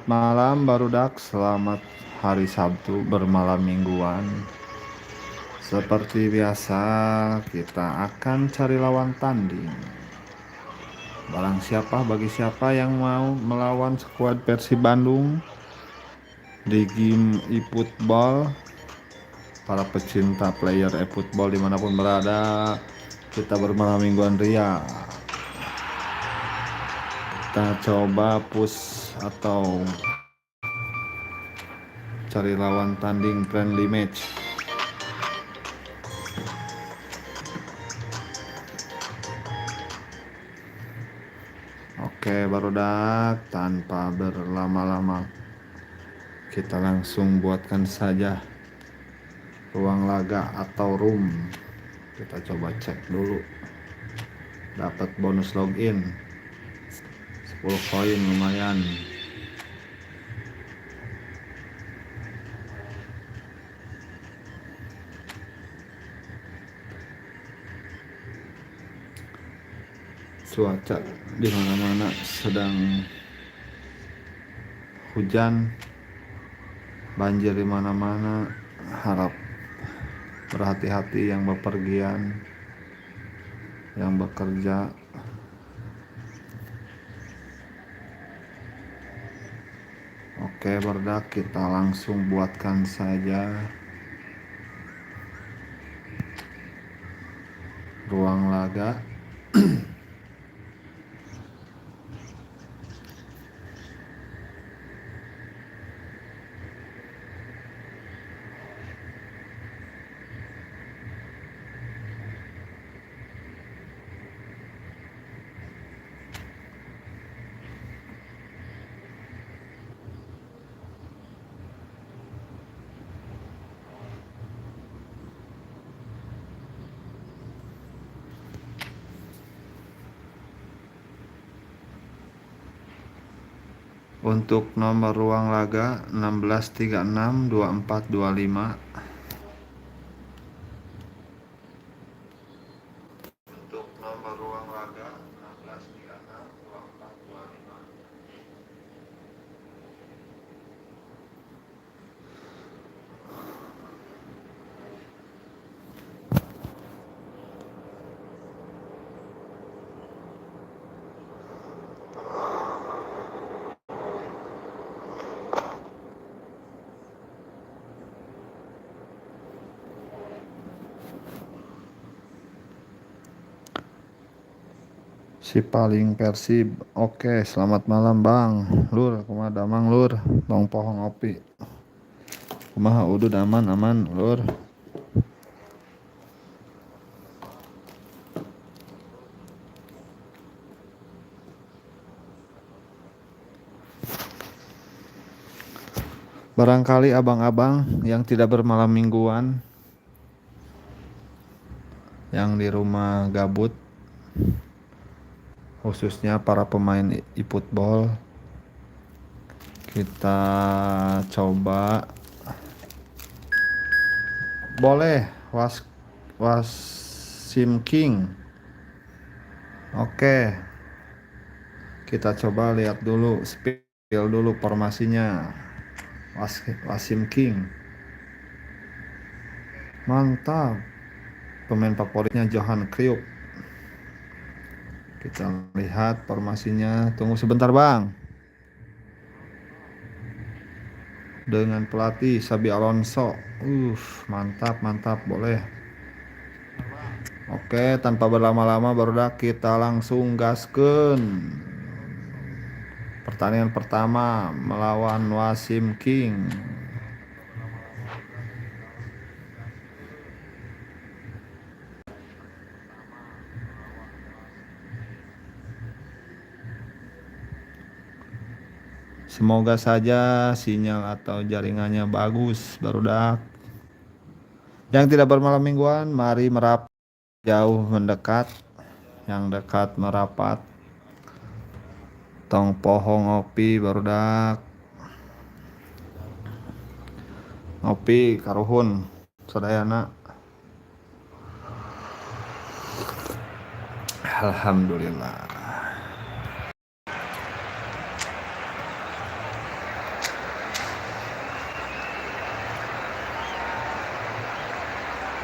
Selamat malam barudak, selamat hari Sabtu bermalam mingguan. Seperti biasa, kita akan cari lawan tanding. Bagi siapa yang mau melawan skuad Persib Bandung di game eFootball, para pecinta player eFootball dimanapun berada, kita bermalam mingguan ria. Kita coba push atau cari lawan tanding friendly match. Oke barudak, tanpa berlama-lama kita langsung buatkan saja ruang laga atau room. Kita coba cek dulu, dapat bonus login 10 koin, lumayan. Cuaca di mana-mana sedang hujan, banjir di mana-mana. Harap berhati-hati yang bepergian, yang bekerja. Oke berdak, kita langsung buatkan saja ruang laga. Untuk nomor ruang laga 16362425. Untuk nomor ruang laga 16362425. Si paling Persib. Oke, selamat malam Bang Lur, kumaha damang Lur, tong pohon ngopi. Kumaha udud aman Lur. Barangkali abang-abang yang tidak bermalam mingguan, yang di rumah gabut, khususnya para pemain eFootball, kita coba boleh Wasim King. Oke, kita coba lihat dulu, spill dulu formasinya. Wasim King, mantap. Pemain favoritnya Johan Kriuk. Kita lihat formasinya. Tunggu sebentar Bang. Dengan pelatih Xabi Alonso. Mantap, boleh. Oke, tanpa berlama-lama barudak kita langsung gaskeun. Pertandingan pertama melawan Wasim King. Semoga saja sinyal atau jaringannya bagus barudak. Yang tidak bermalam mingguan, mari merapat jauh mendekat. Yang dekat merapat. Tong pohon ngopi barudak. Ngopi karuhun sadayana. Alhamdulillah.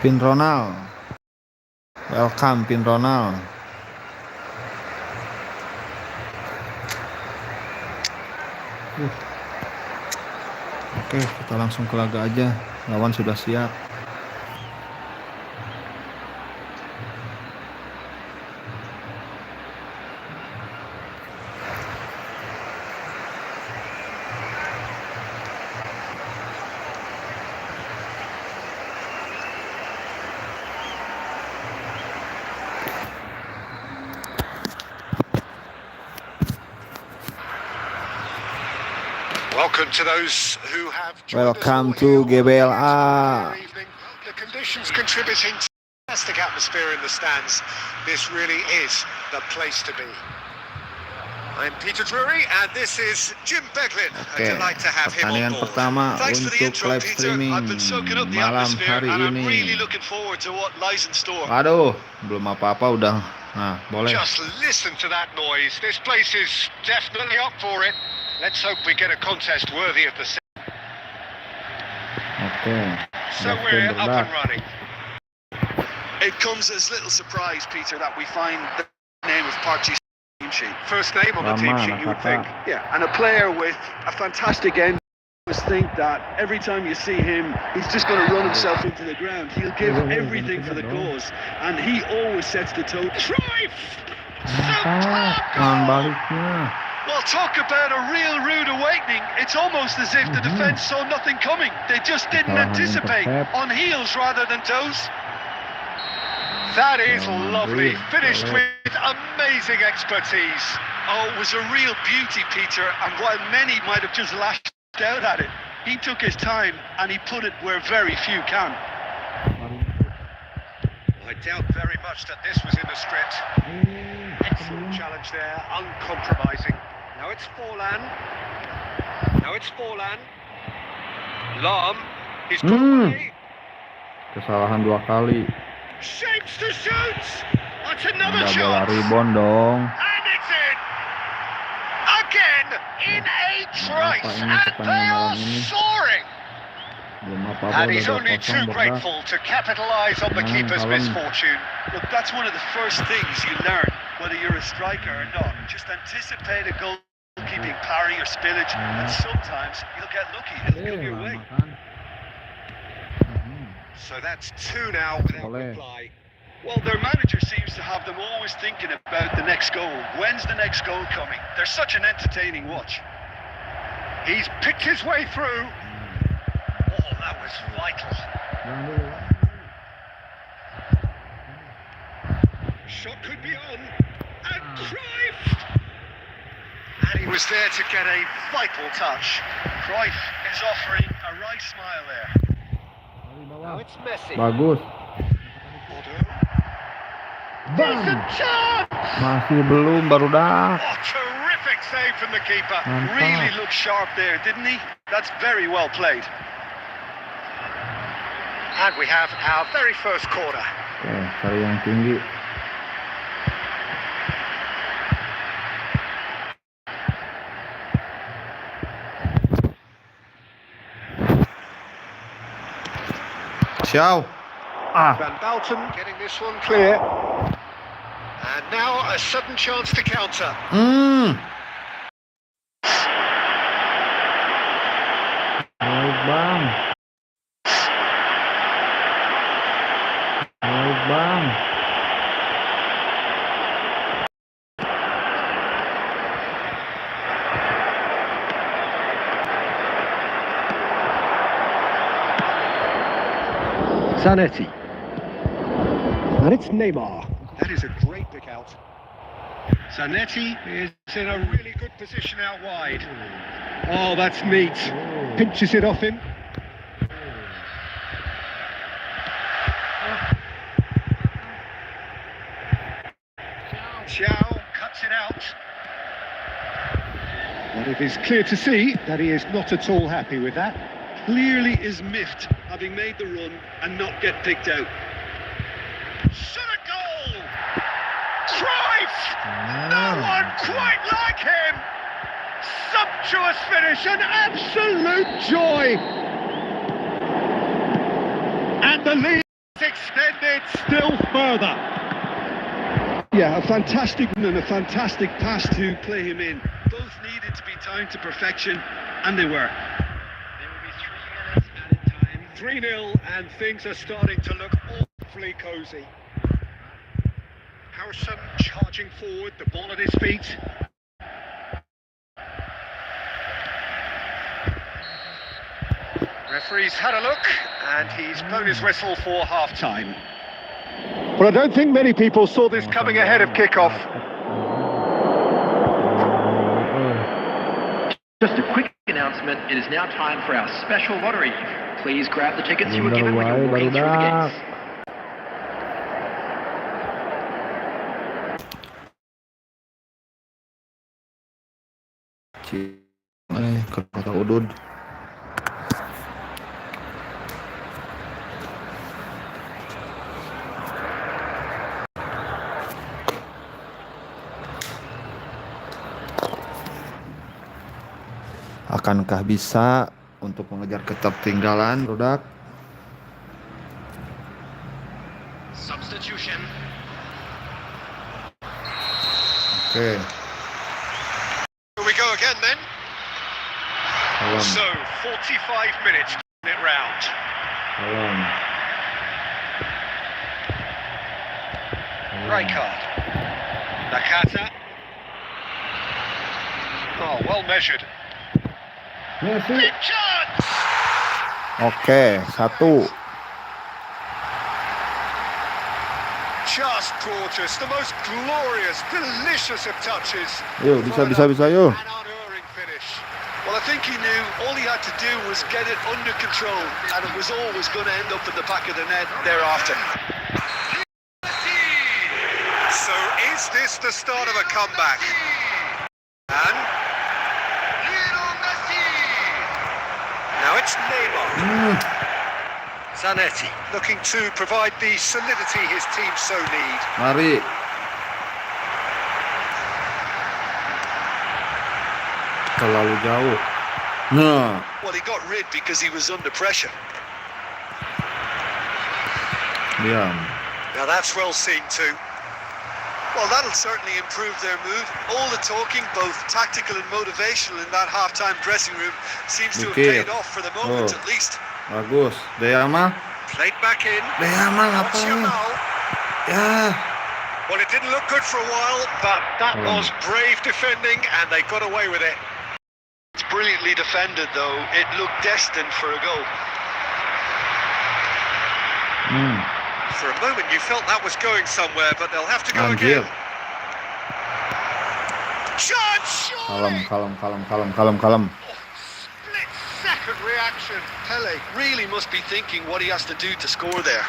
Pin Ronald. Welcome Pin Ronald. Oke, kita langsung ke laga aja. Lawan sudah siap. Welcome to those who have Welcome to GBLA. The conditions contributing to a fantastic atmosphere in the stands. This really is the place to be. I'm Peter Drury and this is Jim Beglin. Oke, pertandingan pertama untuk live streaming malam hari ini. Aduh, belum apa-apa udah. Nah, boleh. Just listen to that noise. This place is definitely up for it. Let's hope we get a contest worthy of the set. Okay. So we're up and running. It comes as little surprise, Peter, that we find the name of Parchi's team sheet. First name on the team sheet, you would think. Yeah, and a player with a fantastic end. You think that every time you see him, he's just going to run himself into the ground. He'll give everything for the cause, and he always sets the tone. Drive! Well, talk about a real rude awakening. It's almost as if the defence saw nothing coming. They just didn't anticipate. On heels rather than toes. That is lovely. Finished with amazing expertise. Oh, it was a real beauty, Peter. And while many might have just lashed out at it, he took his time and he put it where very few can. I doubt very much that this was in the script. Excellent challenge there, uncompromising. Now it's Forlan. Lam is put away. Kesalahan 2 kali. Shapes to shoot. That's another Ada bola chance. rebound dong. And it's in. Again in a trice. ini And they are soaring. Belum apa-apa And he's udah only too 2-0 grateful to capitalise on the keeper's misfortune. Look, that's one of the first things you learn, whether you're a striker or not. Just anticipate a goalkeeping parry or spillage, and sometimes you'll get lucky. It'll come your way. So that's 2 now without reply. Well, their manager seems to have them always thinking about the next goal. When's the next goal coming? They're such an entertaining watch. He's picked his way through. Oh, that was vital. Shot could be on. And Cruyff! And he was there to get a vital touch. Cruyff is offering a right smile there. Now it's Messi. Bagus. There's a chance! Masih belum, baru dah. Oh, terrific save from the keeper. Really looked sharp there, didn't he? That's very well played. And we have our very first corner. Oke, cari yang tinggi. Xiao. Van Balten getting this one clear. And now a sudden chance to counter. Baik bang. Baik bang. Zanetti. And it's Neymar. That is a great pick out. Zanetti is in a really good position out wide. Oh, that's neat. Pinches it off him. Xiao cuts it out. And it is clear to see that he is not at all happy with that. Clearly is miffed, having made the run and not get picked out. Shot a goal! Cruyff! No one quite like him! Sumptuous finish, an absolute joy! And the lead 6 still further. Yeah, a fantastic and a fantastic pass to play him in. Both needed to be timed to perfection, and they were. There will be 3 minutes added time. 3-0, and things are starting to look awfully cosy. Harrison charging forward, the ball at his feet. Referee's had a look, and he's blown his whistle for half-time. But I don't think many people saw this coming ahead of kickoff. Just a quick announcement, it is now time for our special lottery. Please grab the tickets you were given when you were walking through the gates. Kata udud. Akankah bisa untuk mengejar ketertinggalan, Rodak? Substitution. Oke. Here we go again then. So, 45 minutes to turn it round. Rijkaard. Nakata. Oh, well measured. Big chance! Oke, 1. Just gorgeous, the most glorious, delicious of touches. Yuk, bisa yuk. An unerring finish. Well, I think he knew all he had to do was get it under control, and it was always going to end up in the back of the net thereafter. So, is this the start of a comeback? And now it's Neymar. Zanetti looking to provide the solidity his team so need. Mari. Terlalu jauh. Nah. Well, he got rid because he was under pressure. Diam. Now that's well seen too. Well, that'll certainly improve their mood. All the talking, both tactical and motivational, in that half-time dressing room seems to have paid off for the moment at least. Bagus. Deyama. Played back in. Deyama ngapain? Ya. Well, it didn't look good for a while, but that was brave defending, and they got away with it. It's brilliantly defended, though. It looked destined for a goal. For a moment, you felt that was going somewhere, but they'll have to go again. Chance! Kalem. Split-second reaction. Pele really must be thinking what he has to do to score there.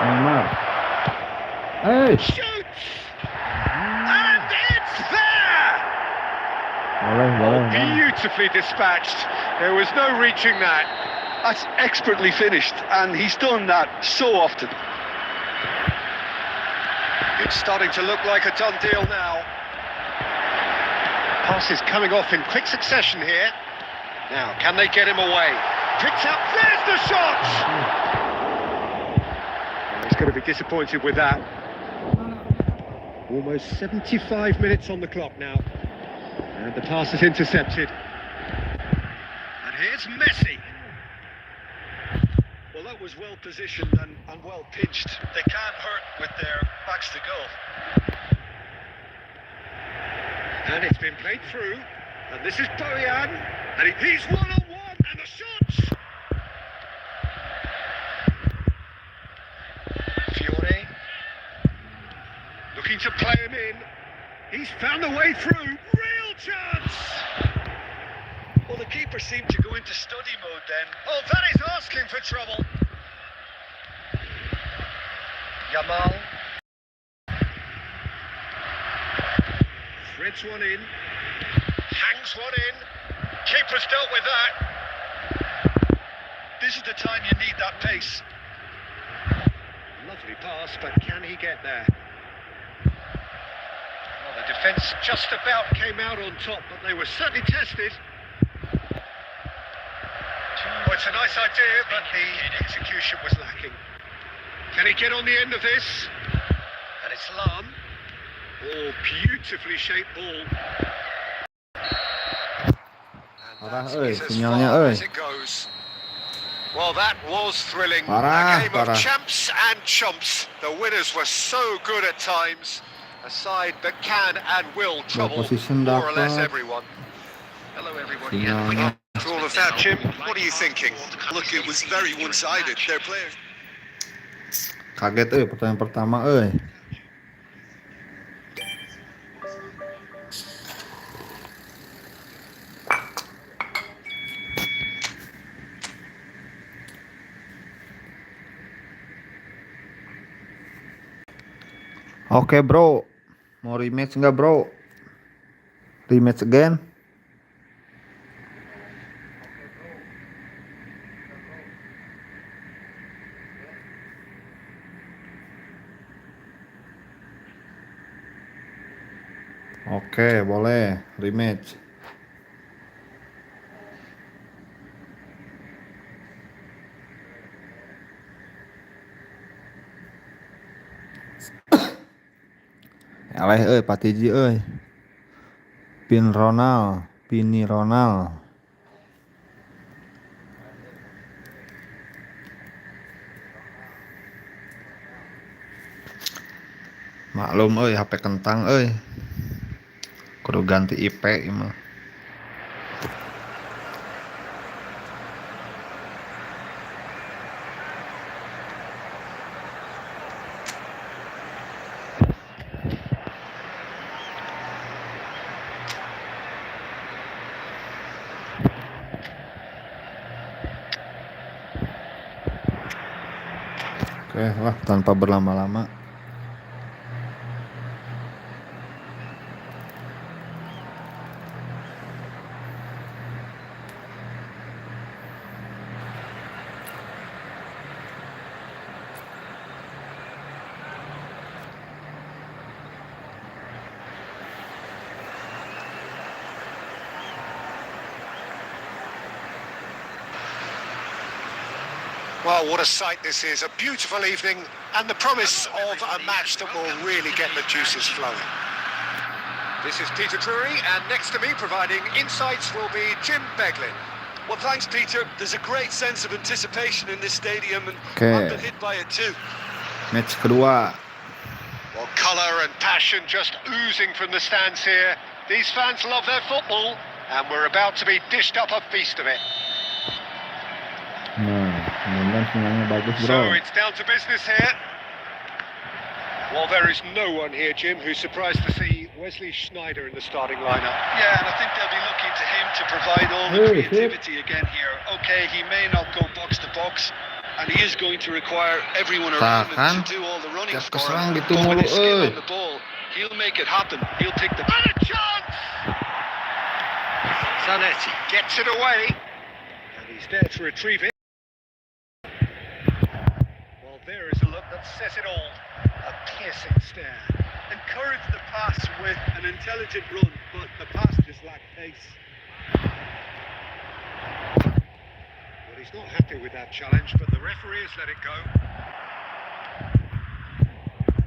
Neymar. Hey. Shoots! And it's there! Beautifully dispatched. There was no reaching that. That's expertly finished, and he's done that so often. It's starting to look like a done deal now. Pass is coming off in quick succession here. Now, can they get him away? Picks up, there's the shot! He's going to be disappointed with that. Almost 75 minutes on the clock now. And the pass is intercepted. And here's Messi. Well, that was well positioned and well pitched. They can't hurt with their backs to goal. And it's been played through. And this is Bojan. And he's one-on-one. And the shots! Fiore. Looking to play him in. He's found the way through. Real chance! Well, the keeper seemed to go into study mode then. Oh, that is asking for trouble. Yamal. Threads one in. Hangs one in. Keeper's dealt with that. This is the time you need that pace. Lovely pass, but can he get there? Well, the defence just about came out on top, but they were certainly tested. Oh, it's a nice idea, but the execution was lacking. Can he get on the end of this? And it's LAWAN. Oh, beautifully shaped ball. Parah sinyalnya It goes. Well, that was thrilling. A game of champs and chumps. The winners were so good at times. A side that can and will trouble more or less everyone. Hello, everyone. Sinyalnya. After all of that, Jim, what are you thinking? Look, it was very one-sided. Their players. Kaget pertandingan pertama Oke bro, mau rematch nggak bro? Rematch again? Oke, boleh rematch. Aleh Patiji Pini Ronald. Maklum HP kentang kudu ganti IP mah. Oke lah, tanpa berlama-lama. Well, what a sight this is. A beautiful evening and the promise of a match that will really get the juices flowing. This is Peter Drury, and next to me providing insights will be Jim Beglin. Well, thanks, Peter. There's a great sense of anticipation in this stadium, and I've been hit by it too. Match kedua. Well, colour and passion just oozing from the stands here. These fans love their football, and we're about to be dished up a feast of it. So it's down to business here. Well, there is no one here, Jim, who's surprised to see Wesley Sneijder in the starting lineup. Yeah, and I think they'll be looking to him to provide all the creativity again here. Okay, he may not go box to box, and he is going to require everyone around him to do all the running for him. But with his skill on the ball, he'll make it happen. He'll take the... And a chance! Zanetti gets it away. And he's there to retrieve it. There is a look that says it all. A piercing stare. Encourage the pass with an intelligent run, but the pass just lacked pace. Well, he's not happy with that challenge, but the referee has let it go.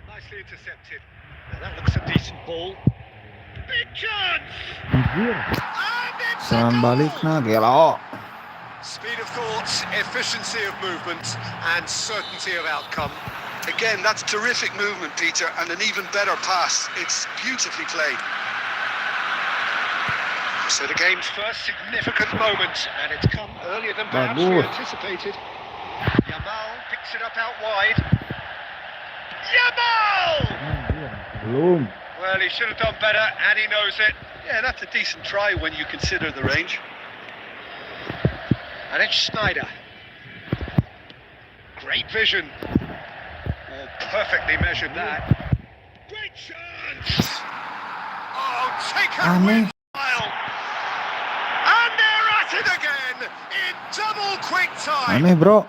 Nicely intercepted. Now that looks a decent ball. Big chance! And it's a Gelo. Speed of thought, efficiency of movement, and certainty of outcome. Again, that's terrific movement, Peter, and an even better pass. It's beautifully played. So the game's first significant moment, and it's come earlier than perhaps we anticipated. Yamal picks it up out wide. Yamal! Well, he should have done better, and he knows it. Yeah, that's a decent try when you consider the range. And it's Sneijder. Great vision. Oh, perfectly measured that. Great chance! Oh, taken with style. And they're at it again in double quick time. Bro.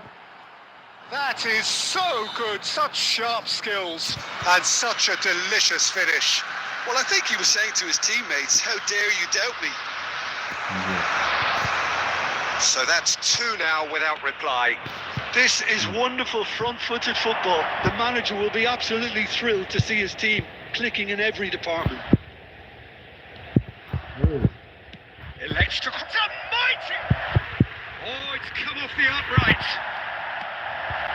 That is so good. Such sharp skills and such a delicious finish. Well, I think he was saying to his teammates, how dare you doubt me? So that's 2 now without reply. This is wonderful front-footed football. The manager will be absolutely thrilled to see his team clicking in every department. Elects to... It's a mighty... Oh, it's come off the upright.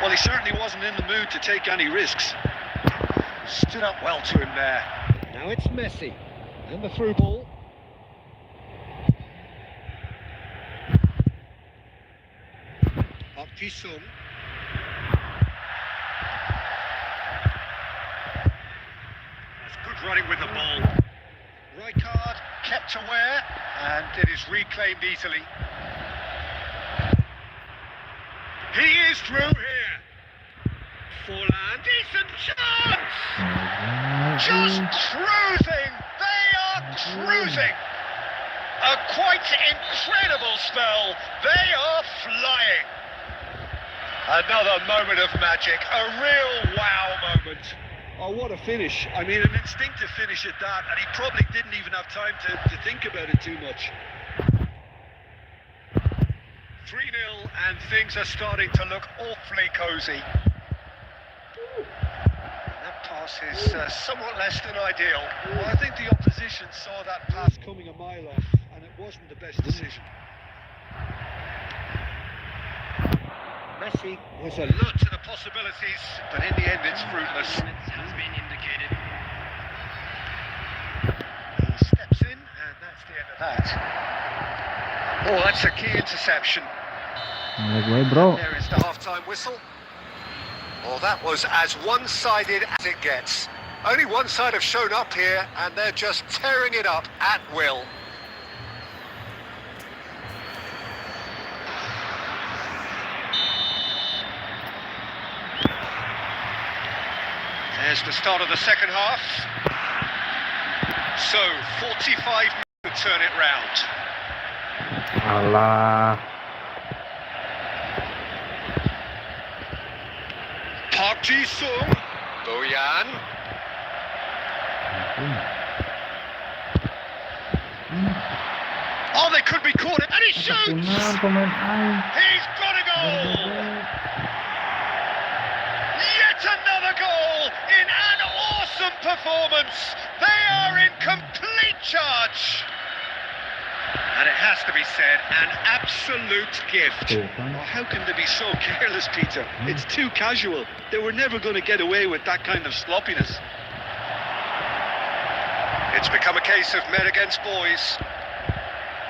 Well, he certainly wasn't in the mood to take any risks. Stood up well to him there. Now it's Messi. And the through ball. Park Ji-sung. That's good running with the ball. Rijkaard kept aware, and it is reclaimed easily. He is through here. Forlan, decent chance! Just cruising! They are cruising! A quite incredible spell. They are flying. Another moment of magic, a real wow moment. Oh, what a finish. I mean, an instinctive finish at that, and he probably didn't even have time to think about it too much. 3-0, and things are starting to look awfully cosy. That pass is somewhat less than ideal. Well, I think the opposition saw that pass coming a mile off, and it wasn't the best decision. Messi. There's a lot to the possibilities, but in the end it's fruitless. Has been indicated. He steps in, and that's the end of that. Oh, that's a key interception. There is the half-time whistle. Well, that was as one-sided as it gets. Only one side have shown up here, and they're just tearing it up at will. There's the start of the second half. So, 45 minutes to turn it round. Alah. Park Ji-sung, Boyan. Oh, they could be caught, and he shoots! He's got a goal! Yet another goal in an awesome performance. They are in complete charge. And it has to be said, an absolute gift. Oh, how can they be so careless, Peter? It's too casual. They were never going to get away with that kind of sloppiness. It's become a case of men against boys.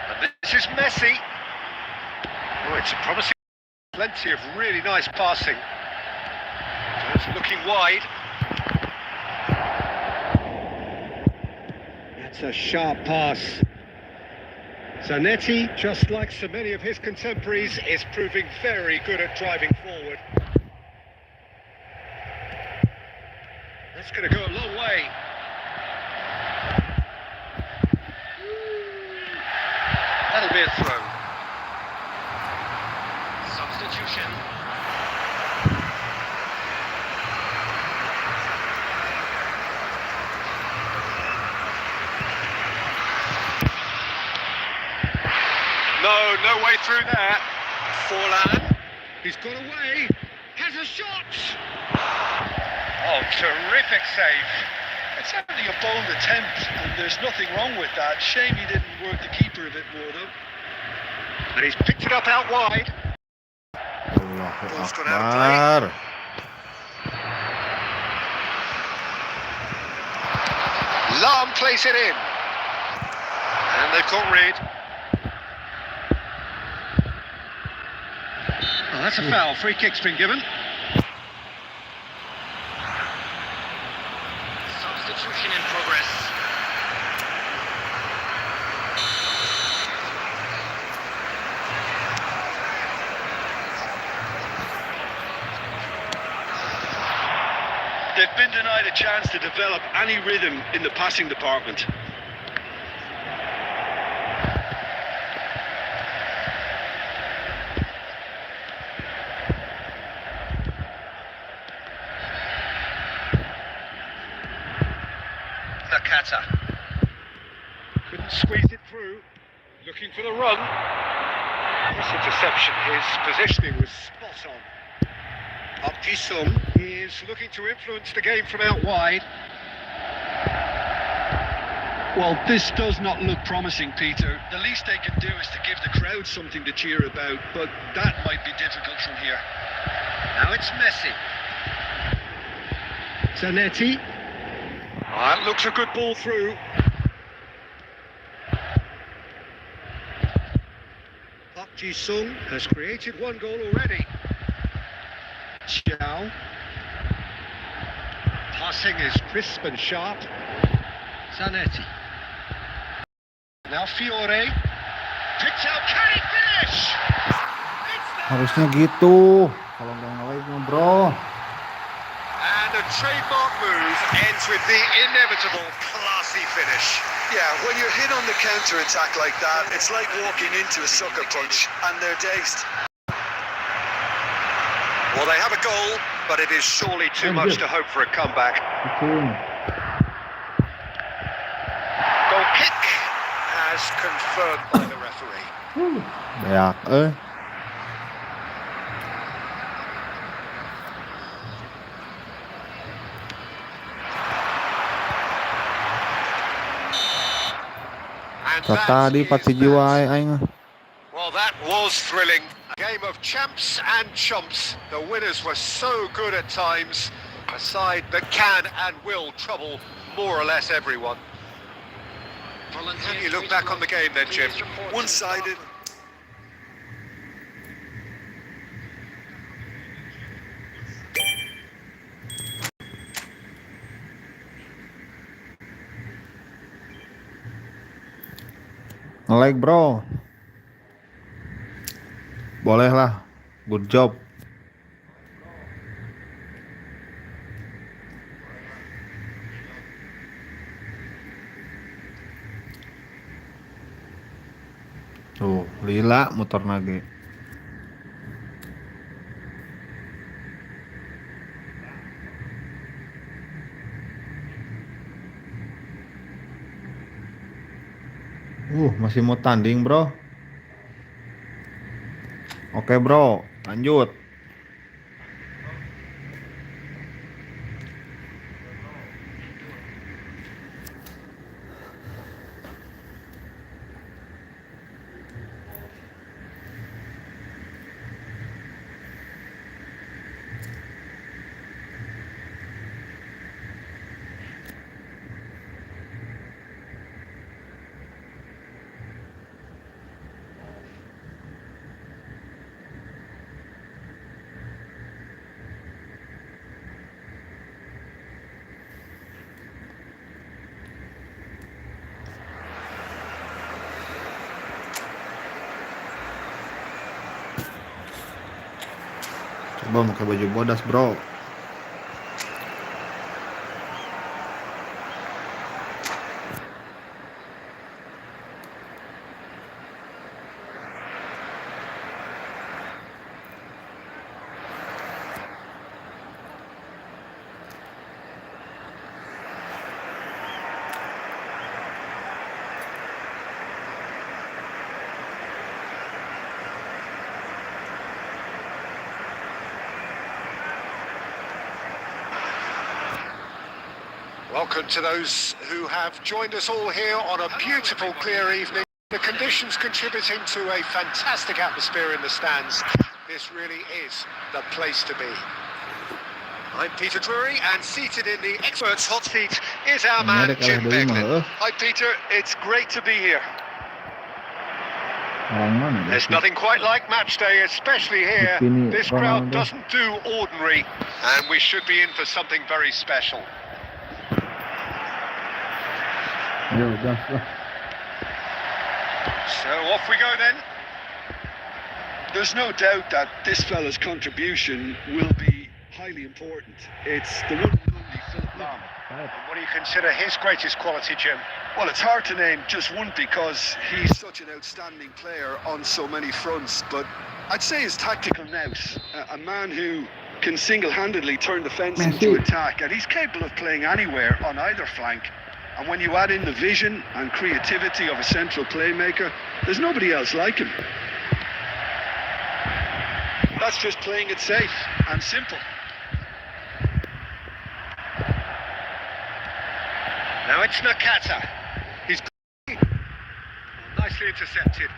And this is Messi. Oh, it's a promising. Plenty of really nice passing. It's looking wide. That's a sharp pass. Zanetti, just like so many of his contemporaries, is proving very good at driving forward. That's going to go a long way. That'll be a throw. Substitution. No way through there. Forlan. He's got away. Has a shot. Oh, terrific save. It's only a bold attempt, and there's nothing wrong with that. Shame he didn't work the keeper a bit more, though. And he's picked it up out wide. Ball's gone out of play. Akbar. LAWAN plays it in. And they've got rid. Oh, that's a foul. Free kick's been given. Substitution in progress. They've been denied a chance to develop any rhythm in the passing department. The Nakata. Couldn't squeeze it through. Looking for the run. This interception, his positioning was spot on. Park Ji-sung is looking to influence the game from out wide. Well, this does not look promising, Peter. The least they can do is to give the crowd something to cheer about, but that might be difficult from here. Now it's Messi. Zanetti. That looks a good ball through. Park Ji-sung has created one goal already. Xiao. Passing is crisp and sharp. Zanetti. Now Fiore. Picks out, can he finish? Harusnya gitu. Kalau nggak ngelain mah bro. And a trademark move ends with the inevitable classy finish. Yeah, when you're hit on the counter-attack like that, it's like walking into a sucker punch, and they're dazed. Well, they have a goal, but it is surely too much to hope for a comeback. Goal kick as confirmed by the referee. Beak, And that tadi is 4 jiwa that. aing. Well, that was thrilling. A game of champs and chumps. The winners were so good at times. A side that can and will trouble more or less everyone. How do you look back on the game then, Jim? One-sided. Nge-like bro. Boleh lah. Good job. Tuh, lila muter lagi. Masih mau tanding, bro. Oke, bro. Lanjut. Coba pakai baju bodas, bro. Welcome to those who have joined us all here on a beautiful, clear evening. The conditions contributing to a fantastic atmosphere in the stands. This really is the place to be. I'm Peter Drury, and seated in the experts' hot seat is our man Jim Beglin. Hi, Peter. It's great to be here. There's nothing quite like match day, especially here. This crowd doesn't do ordinary, and we should be in for something very special. So off we go then. There's no doubt that this fella's contribution will be highly important. It's the one and only Philip Lahm. What do you consider his greatest quality, Jim? Well, it's hard to name just one because he's such an outstanding player on so many fronts, but I'd say his tactical nous. A man who can single-handedly turn defence into attack, and he's capable of playing anywhere on either flank. And when you add in the vision and creativity of a central playmaker, there's nobody else like him. That's just playing it safe and simple. Now it's Nakata. He's nicely intercepted.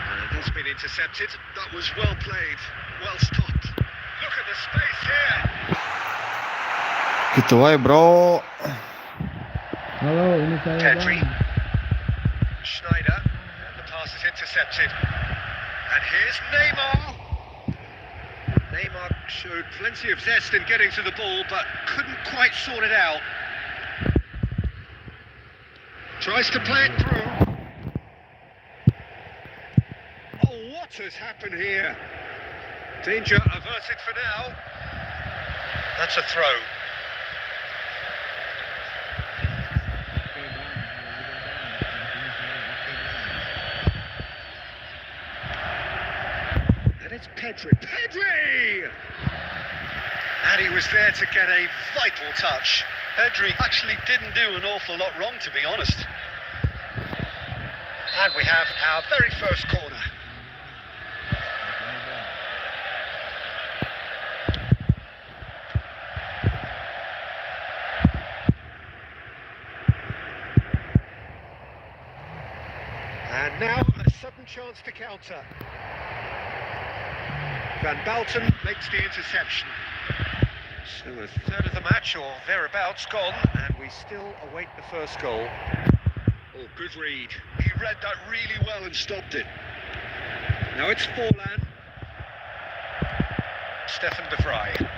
And that's been intercepted. That was well played, well stopped. Look at the space here. Gitu wae, bro. Halo, ini saya Pedri. Bang. Schneider. And the pass is intercepted. And here's Neymar. Neymar showed plenty of zest in getting to the ball, but couldn't quite sort it out. Tries to play it through. Oh, what has happened here? Danger averted for now. That's a throw. And it's Pedri. Pedri! And he was there to get a vital touch. Pedri actually didn't do an awful lot wrong, to be honest. And we have our very first corner. And now a sudden chance to counter. Van Balten makes the interception. So a third of the match, or thereabouts, gone, and we still await the first goal. Oh, good read. He read that really well and stopped it. Now it's Forlan. Stefan de Vrij.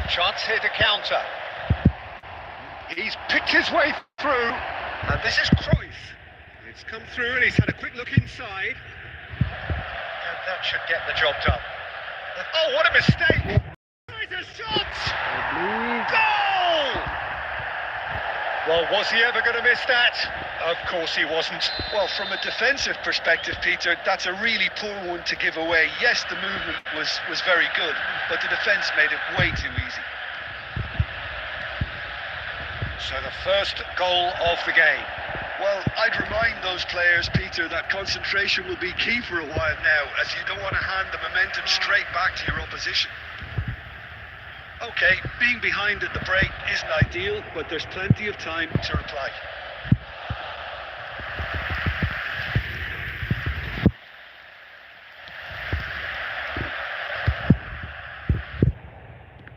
Chance here to counter. He's picked his way through, and this is Cruyff. It's come through, and he's had a quick look inside, and that should get the job done. Oh, what a mistake! There's a shot! Goal! Well, was he ever going to miss that? Of course he wasn't. Well, from a defensive perspective, Peter, that's a really poor one to give away. Yes, the movement was very good, but the defence made it way too easy. So the first goal of the game. Well, I'd remind those players, Peter, that concentration will be key for a while now, as you don't want to hand the momentum straight back to your opposition. Okay, being behind at the break isn't ideal, but there's plenty of time to reply.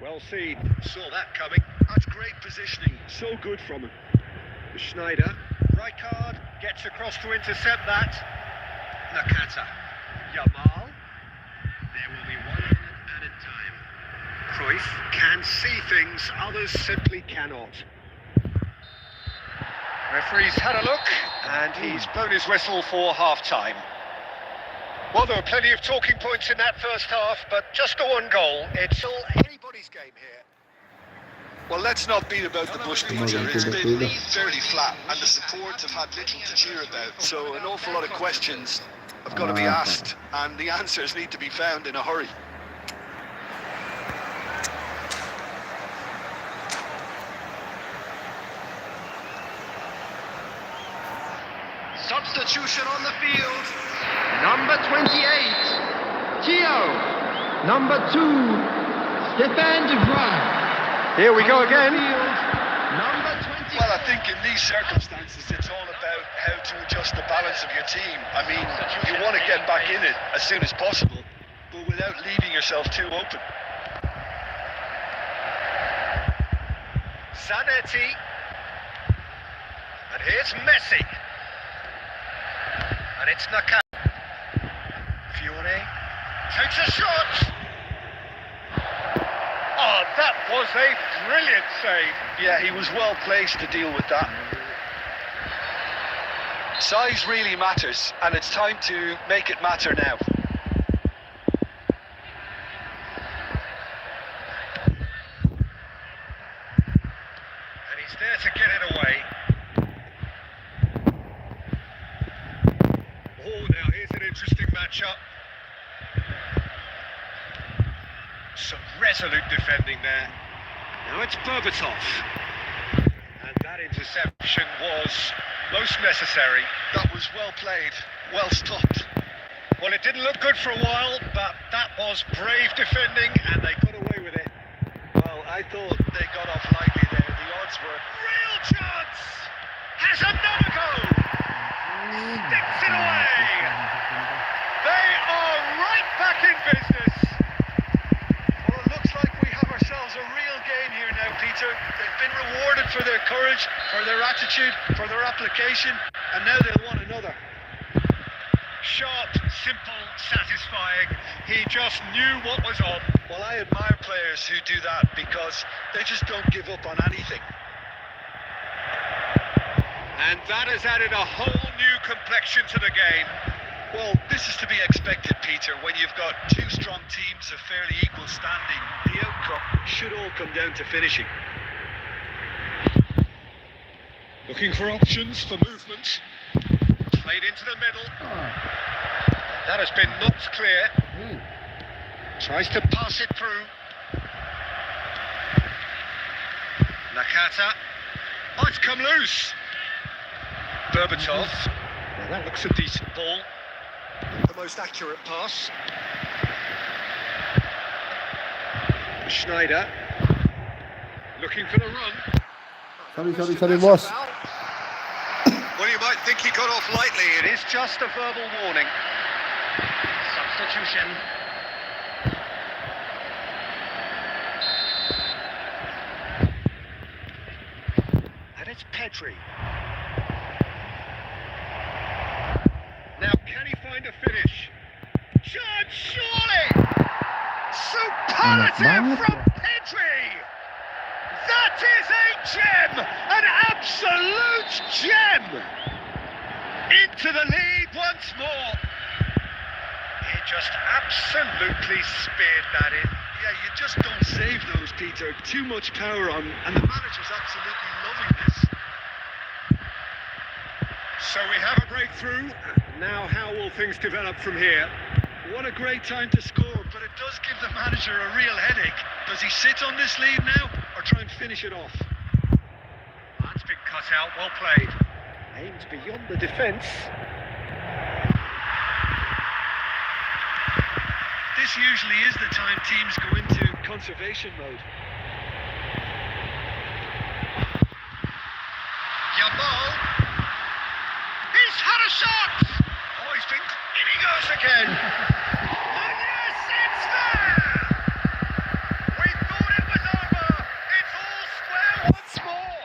Well seen. Saw that coming. That's great positioning, so good from him. Schneider. Rijkaard gets across to intercept that. Nakata. Yamal. There will be 1 minute added time. Cruyff can see things others simply cannot. Referee's had a look, and he's blown his whistle for half-time. Well, there were plenty of talking points in that first half, but just the one goal. It's still anybody's game here. Well, let's not beat about the bush, Peter. It's been fairly flat, and the support have had little to cheer about. So an awful lot of questions have got to be asked, and the answers need to be found in a hurry. Substitution on the field. Number 28, Gio. Number 2, Stefan de Vrij. Here we go again. Number 20. Well, I think in these circumstances, it's all about how to adjust the balance of your team. I mean, you want to get back in it as soon as possible, but without leaving yourself too open. Zanetti. And here's Messi. And it's Nakata. Fiore takes a shot. Oh, that was a brilliant save. Yeah, he was well placed to deal with that. Size really matters, and it's time to make it matter now. And he's there to get it away. interesting matchup. Some resolute defending there. Now it's Berbatov. And that interception was most necessary. That was well played, well stopped. Well, it didn't look good for a while, but that was brave defending, and they got away with it. Well, I thought they got off lightly there. The odds were... Real chance! Has another goal! Sticks it away! They are right back in business! Well, it looks like we have ourselves a real game here now, Peter. They've been rewarded for their courage, for their attitude, for their application, and now they'll want another. Sharp, simple, satisfying. He just knew what was on. Well, I admire players who do that because they just don't give up on anything. And that has added a whole new complexion to the game. Well, this is to be expected, Peter, when you've got two strong teams of fairly equal standing. The outcome should all come down to finishing. Looking for options for movement. Played into the middle. That has been knocked clear. Tries to pass it through. Nakata. Oh, it's come loose. Berbatov. Well, that looks a decent ball. The most accurate pass. Schneider. Looking for the run. Sorry, boss. Well, you might think he got off lightly. It is just a verbal warning. Substitution. And it's Pedri. Now, can he find a finish? Chance, surely! Superlative from Pedri! That is a gem! An absolute gem! Into the lead once more. He just absolutely speared that in. Yeah, you just don't save those, Peter. Too much power on, and the manager's absolutely loving this. So we have a breakthrough. Now how will things develop from here? What a great time to score, but it does give the manager a real headache. Does he sit on this lead now, or try and finish it off? That's been cut out, well played. Aimed beyond the defence. This usually is the time teams go into conservation mode. Yamal. He's had a shot! Oh, he's been... In he goes again! And yes, it's there! We thought it was over! It's all square once more!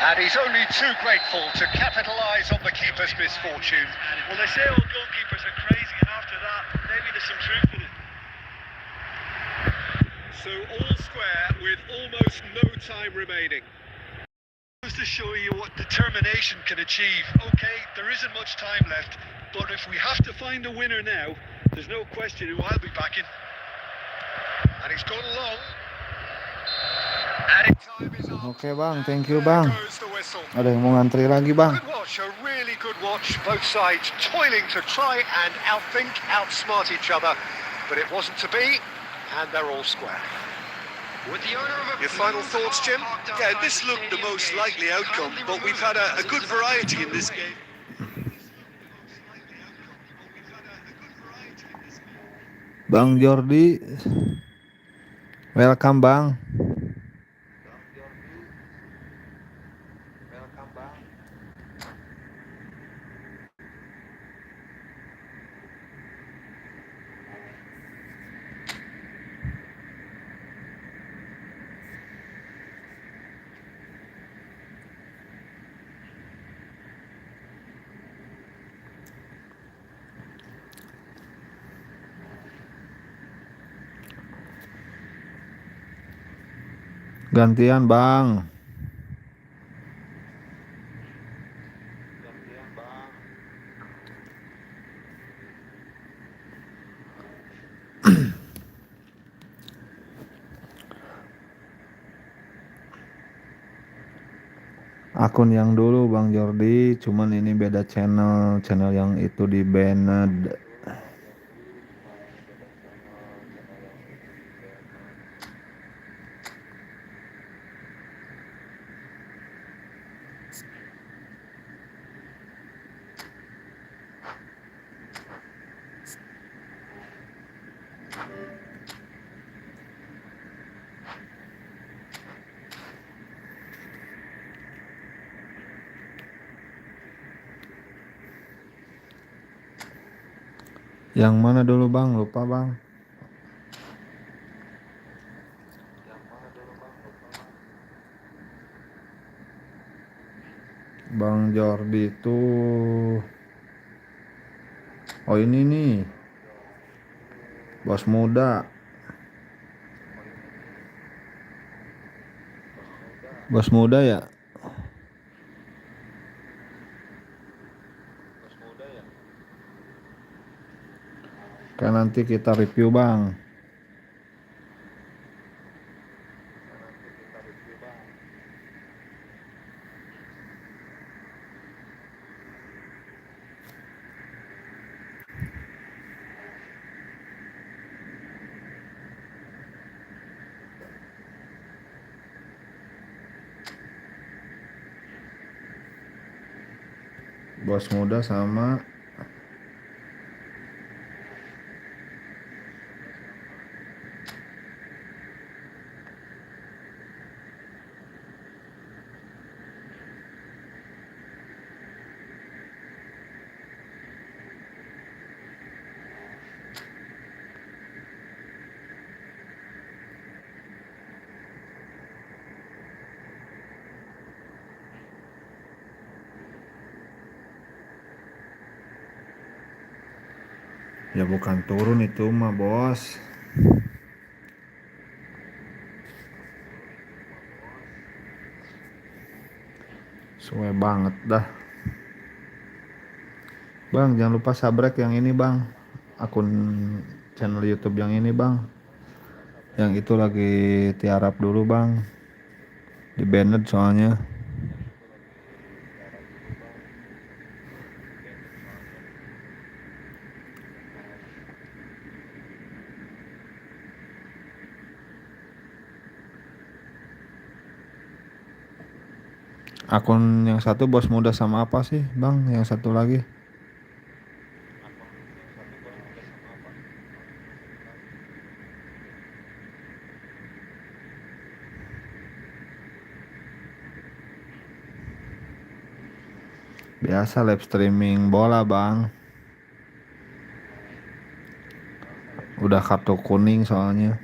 And he's only too grateful to capitalise on the keeper's misfortune. Well, they say all goalkeepers are crazy, and after that, maybe there's some truth in it. So all square with almost no time remaining. Just to show you what determination can achieve. Okay, there isn't much time left, but if we have to find a winner now, there's no question who I'll be backing. And he's gone long. Added time is up. Oke bang, thank you bang. There goes the whistle. Ada yang mau ngantri lagi bang. Good watch, a really good watch. Both sides toiling to try and outthink, outsmart each other, but it wasn't to be, and they're all square. With the owner of a Your final thoughts, Jim? Yeah, this looked the most likely outcome, but we've had a good variety in this game. Bang Jordi, welcome bang. Gantian bang. Akun yang dulu Bang Jordi, cuman ini beda channel yang itu di banned. Yang mana dulu Bang? Lupa Bang. Bang Jordi itu, oh ini nih, bos muda. Bos muda ya? Kan nanti kita review Bang. Bos muda sama ya bukan turun itu mah bos. Suwe banget dah. Bang jangan lupa subscribe yang ini Bang. Akun channel YouTube yang ini Bang. Yang itu lagi tiarap dulu Bang. Di banned soalnya. Akun yang satu bos muda sama apa sih Bang? Yang satu lagi? Biasa live streaming bola Bang. Udah kartu kuning soalnya.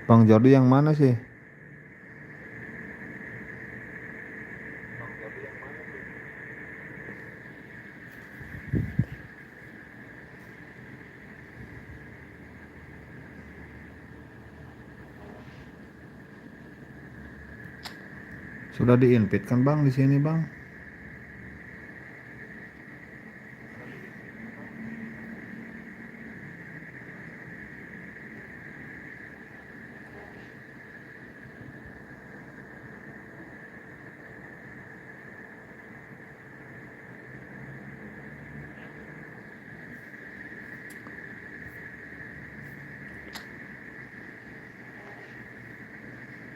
Bang Jordi yang mana sih? Sudah di-invite kan Bang di sini Bang?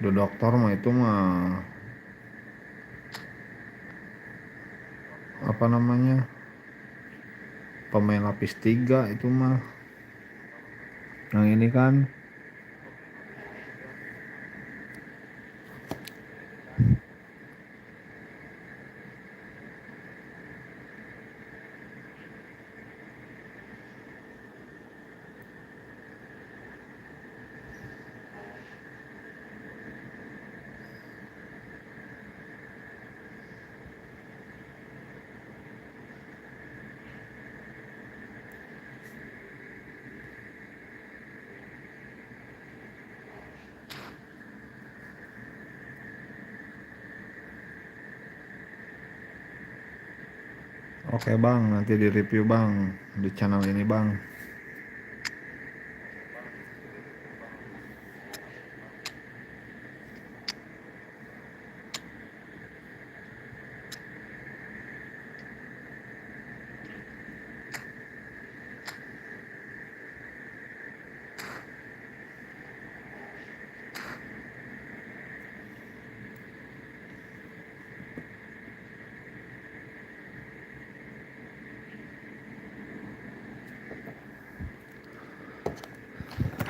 The dokter mah itu mah apa namanya? Pemain lapis 3 itu mah. Yang ini kan Oke bang, nanti di review bang di channel ini bang.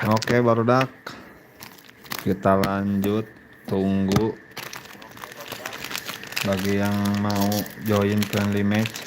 Oke barudak, kita lanjut, tunggu bagi yang mau join friendly match.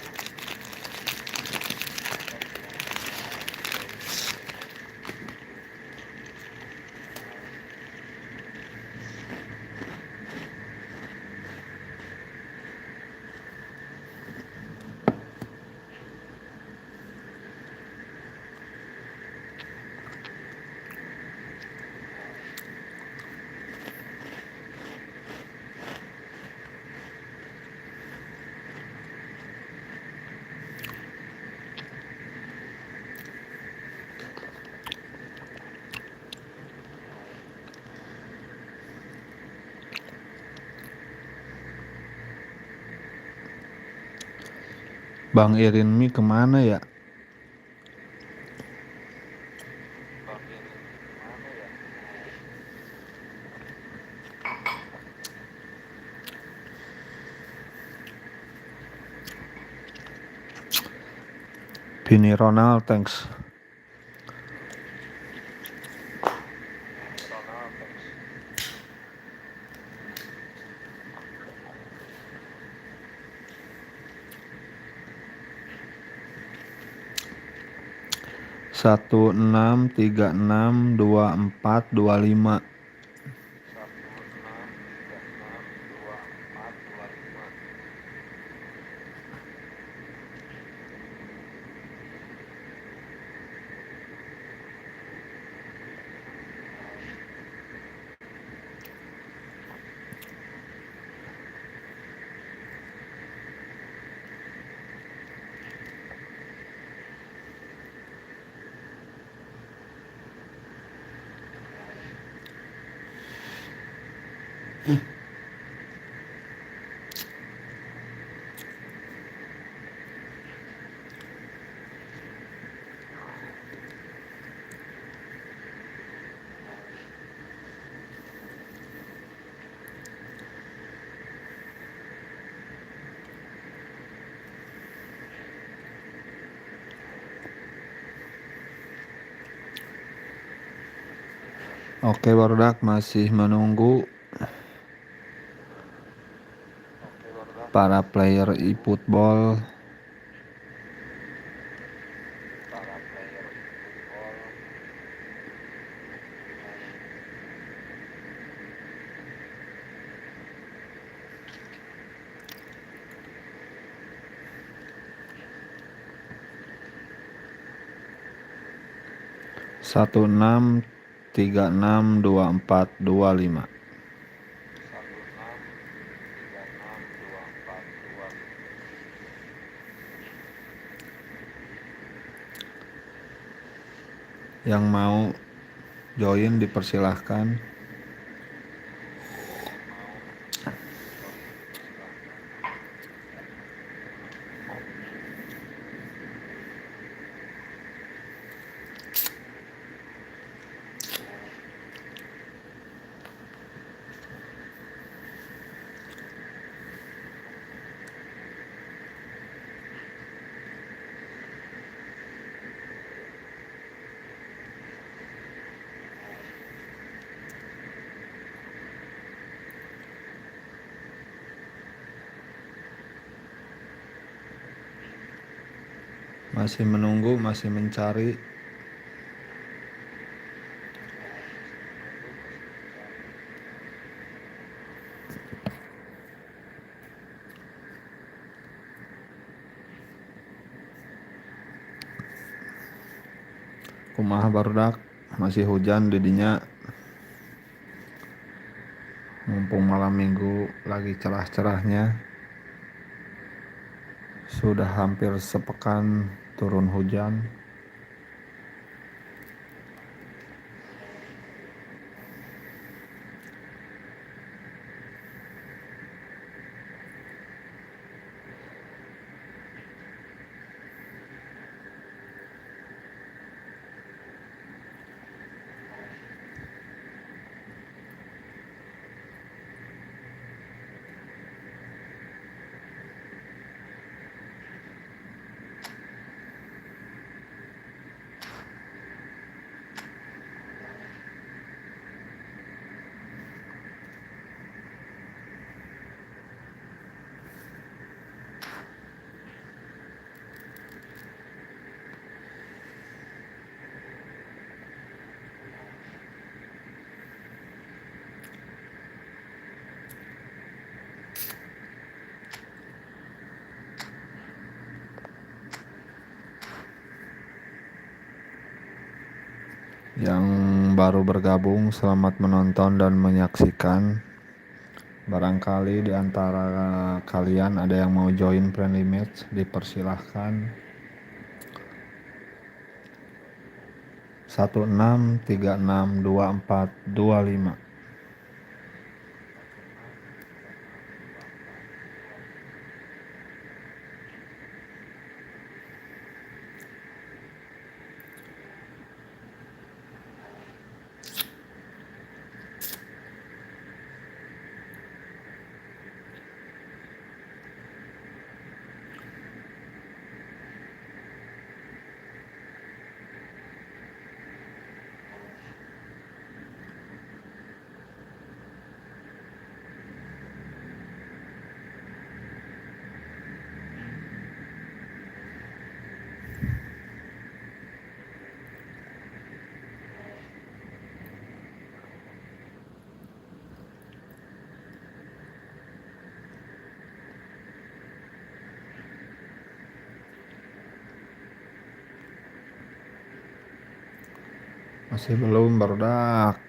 Bang Irinmi kemana ya? Vini Ronald, thanks. Satu enam tiga enam 2425. Oke barudak, masih menunggu para player eFootball. Satu enam tiga enam 2425. Yang mau join dipersilahkan. Masih menunggu, masih mencari. Kumaha barudak, masih hujan didinya. Mumpung malam minggu lagi cerah-cerahnya. Sudah hampir sepekan turun hujan. Yang baru bergabung, selamat menonton dan menyaksikan. Barangkali di antara kalian ada yang mau join friendly match, dipersilahkan. 16362425. Masih belum berdak.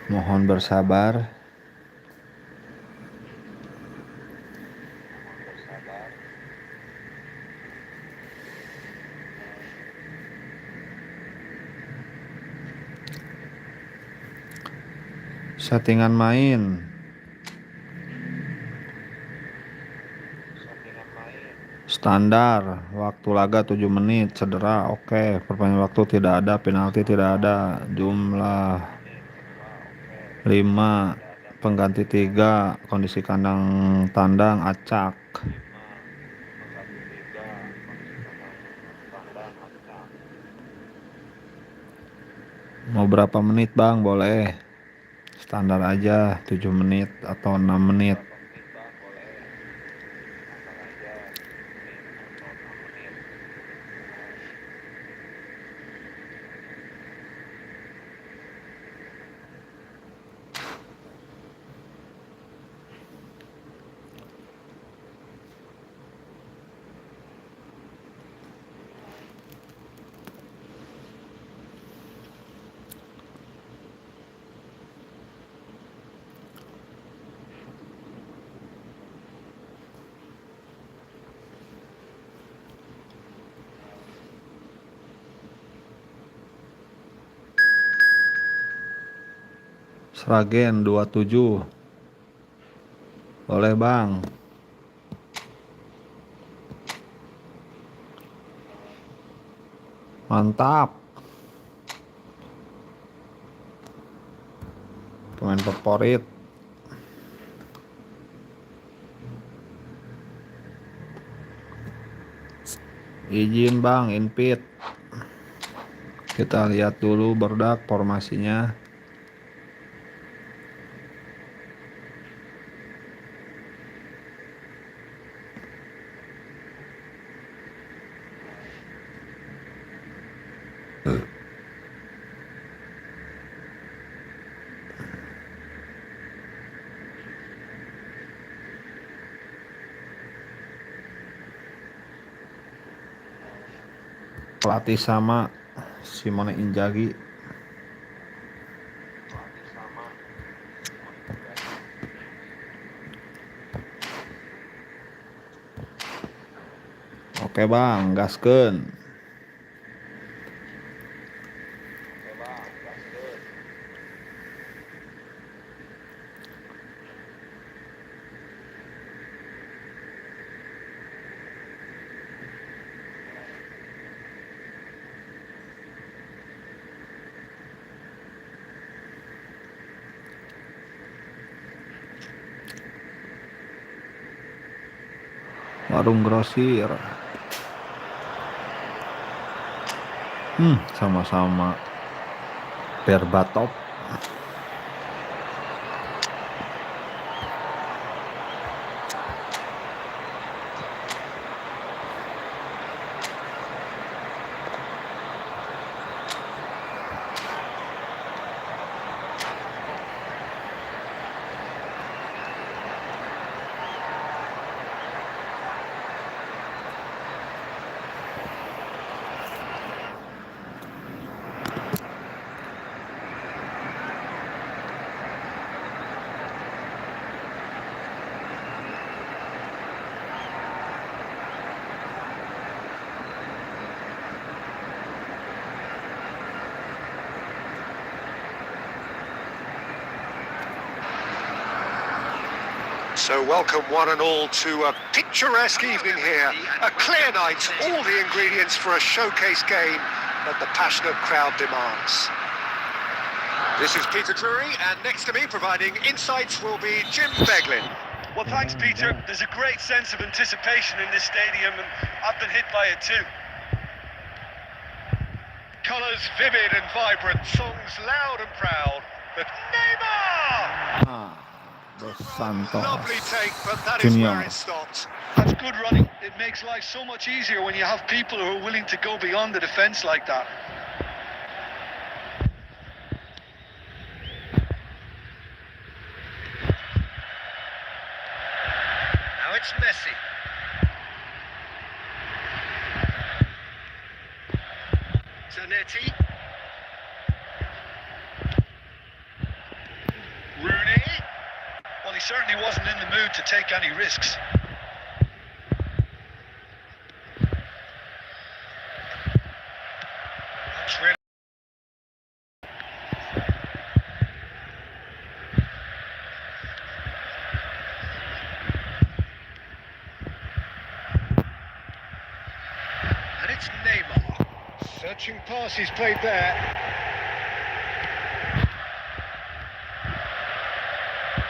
Mohon bersabar. Settingan main. Standar, waktu laga 7 menit, cedera, oke. Perpanjangan waktu tidak ada, penalti tidak ada, jumlah 5, pengganti 3, kondisi kandang tandang acak. Mau berapa menit bang? Boleh. Standar aja 7 menit atau 6 menit. Sragen 27. Boleh bang. Mantap. Pemain favorit. Izin bang, invite. Kita lihat dulu berdak formasinya. Pelatih sama Simone Inzaghi. Oke bang, gaskeun. Warung grosir. Sama-sama Berbatop. So welcome one and all to a picturesque evening here. A clear night, all the ingredients for a showcase game that the passionate crowd demands. This is Peter Drury, and next to me providing insights will be Jim Beglin. Well, thanks, Peter. There's a great sense of anticipation in this stadium, and I've been hit by it too. Colours vivid and vibrant, songs loud and proud. But Neymar! Dos Santos. Lovely take, but that is where it stopped. That's good running. It makes life so much easier when you have people who are willing to go beyond the defence like that. Now it's Messi. Zanetti. Rooney. Well, he certainly wasn't in the mood to take any risks. That's really... And it's Neymar. Searching pass he's played there.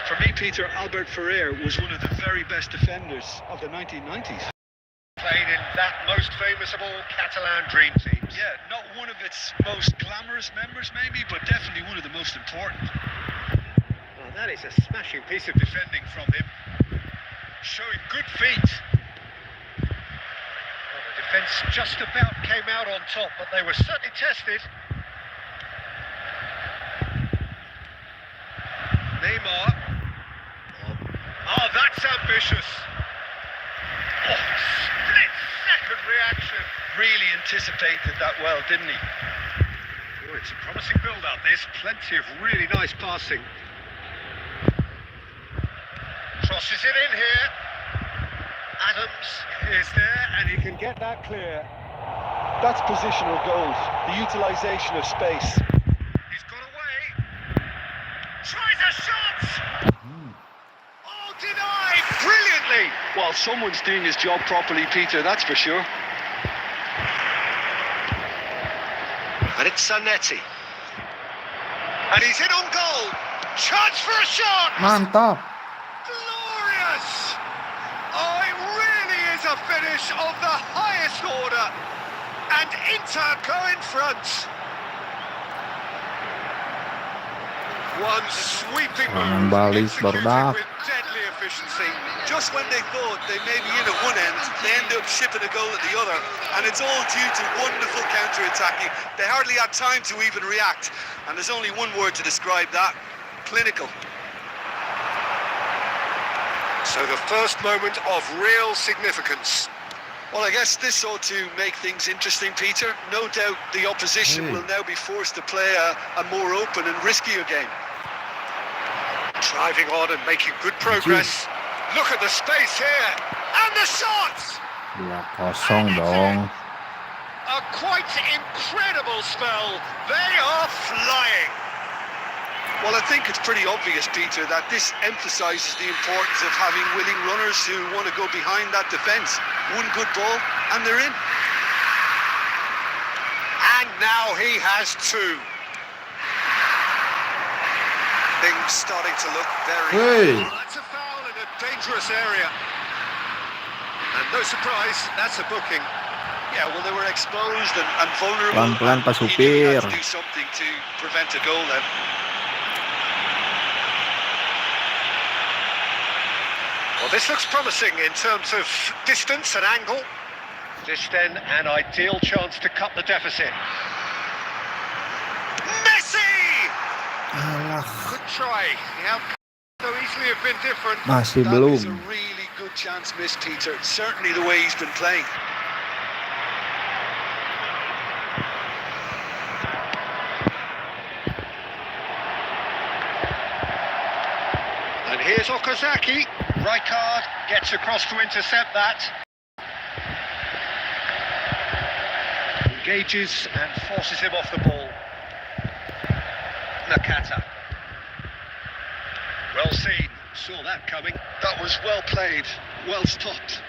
For me, Peter, Albert Ferrer was one of the very best defenders of the 1990s. Played in that most famous of all Catalan dream teams. Yeah, not one of its most glamorous members maybe, but definitely one of the most important. Well, that is a smashing piece of defending from him. Showing good feet. Well, the defence just about came out on top, but they were certainly tested. Neymar. Oh, that's ambitious. Oh, split-second reaction. Really anticipated that well, didn't he? Oh, it's a promising build-up. There's plenty of really nice passing. Crosses it in here. Adams is there, and he can get that clear. That's positional goals, the utilisation of space. He's got away. Tries a shot! Oh, denied! Brilliantly! Well, someone's doing his job properly, Peter, that's for sure. And it's Zanetti. And he's in on goal. Chance for a shot! Mantap. Glorious! Oh, it really is a finish of the highest order. And Inter go in front. One sweeping Serangan move, balik, executed berdak. with deadly efficiency. Just when they thought they may be in at one end, they end up shipping a goal at the other, and it's all due to wonderful counter-attacking. They hardly had time to even react, and there's only one word to describe that: clinical. So the first moment of real significance. Well, I guess this ought to make things interesting, Peter. No doubt the opposition will now be forced to play a more open and riskier game. Driving on and making good progress. Look at the space here. And the shot! 2-0 dong. A quite incredible spell. They are flying. Well, I think it's pretty obvious, Peter, that this emphasises the importance of having willing runners who want to go behind that defence. One good ball, and they're in. And now he has two. Things starting to look very... Hey. That's a foul in a dangerous area. And no surprise, that's a booking. Yeah, well, they were exposed and vulnerable. Pelan-pelan, Pak He really Supir. had to do something to prevent a goal then. Well, this looks promising in terms of distance and angle. This then an ideal chance to cut the deficit. Messi! Alah, Good try. The outcome so easily have been different. masih That belum. is a really good chance missed, Peter. Certainly the way he's been playing. And here's Okazaki. Rijkaard gets across to intercept that. Engages and forces him off the ball. Nakata. Well seen. Saw that coming. That was well played, well stopped.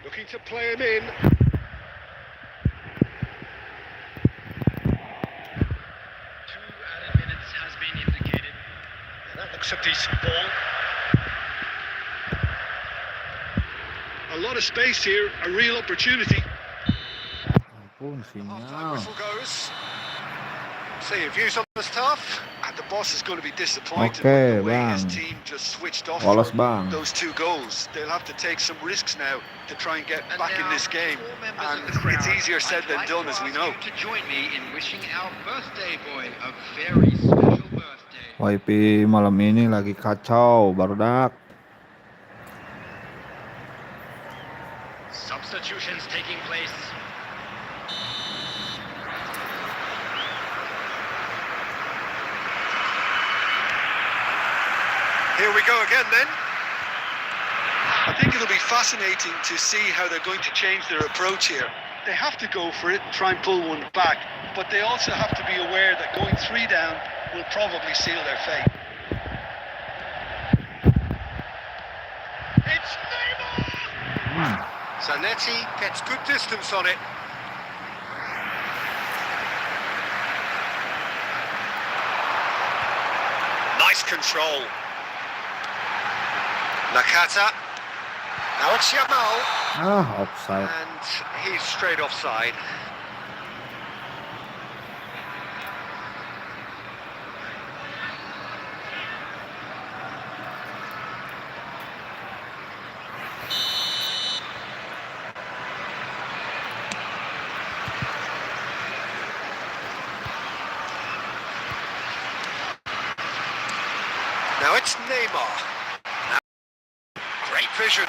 Looking to play him in. That looks a decent ball. A lot of space here, a real opportunity. Ampun, Half-time sinyal. whistle goes. See your views on the stuff. And the boss is going to be disappointed Okay, with the way his bang. team just switched off Lolos, for bang. those two goals. They'll have to take some risks now to try and get back in this game. And it's easier said than done, as we know. To join me in wishing our birthday boy a very special birthday. YP malam ini lagi kacau, barudak. Substitutions taking place. Here we go again then. I think it'll be fascinating to see how they're going to change their approach here. They have to go for it and try and pull one back, but they also have to be aware that going 3 down will probably seal their fate. It's Neymar! Zanetti gets good distance on it. Nice control. Nakata. Now it's Yamal. Offside. And he's straight offside. Now it's Neymar. Now, great vision.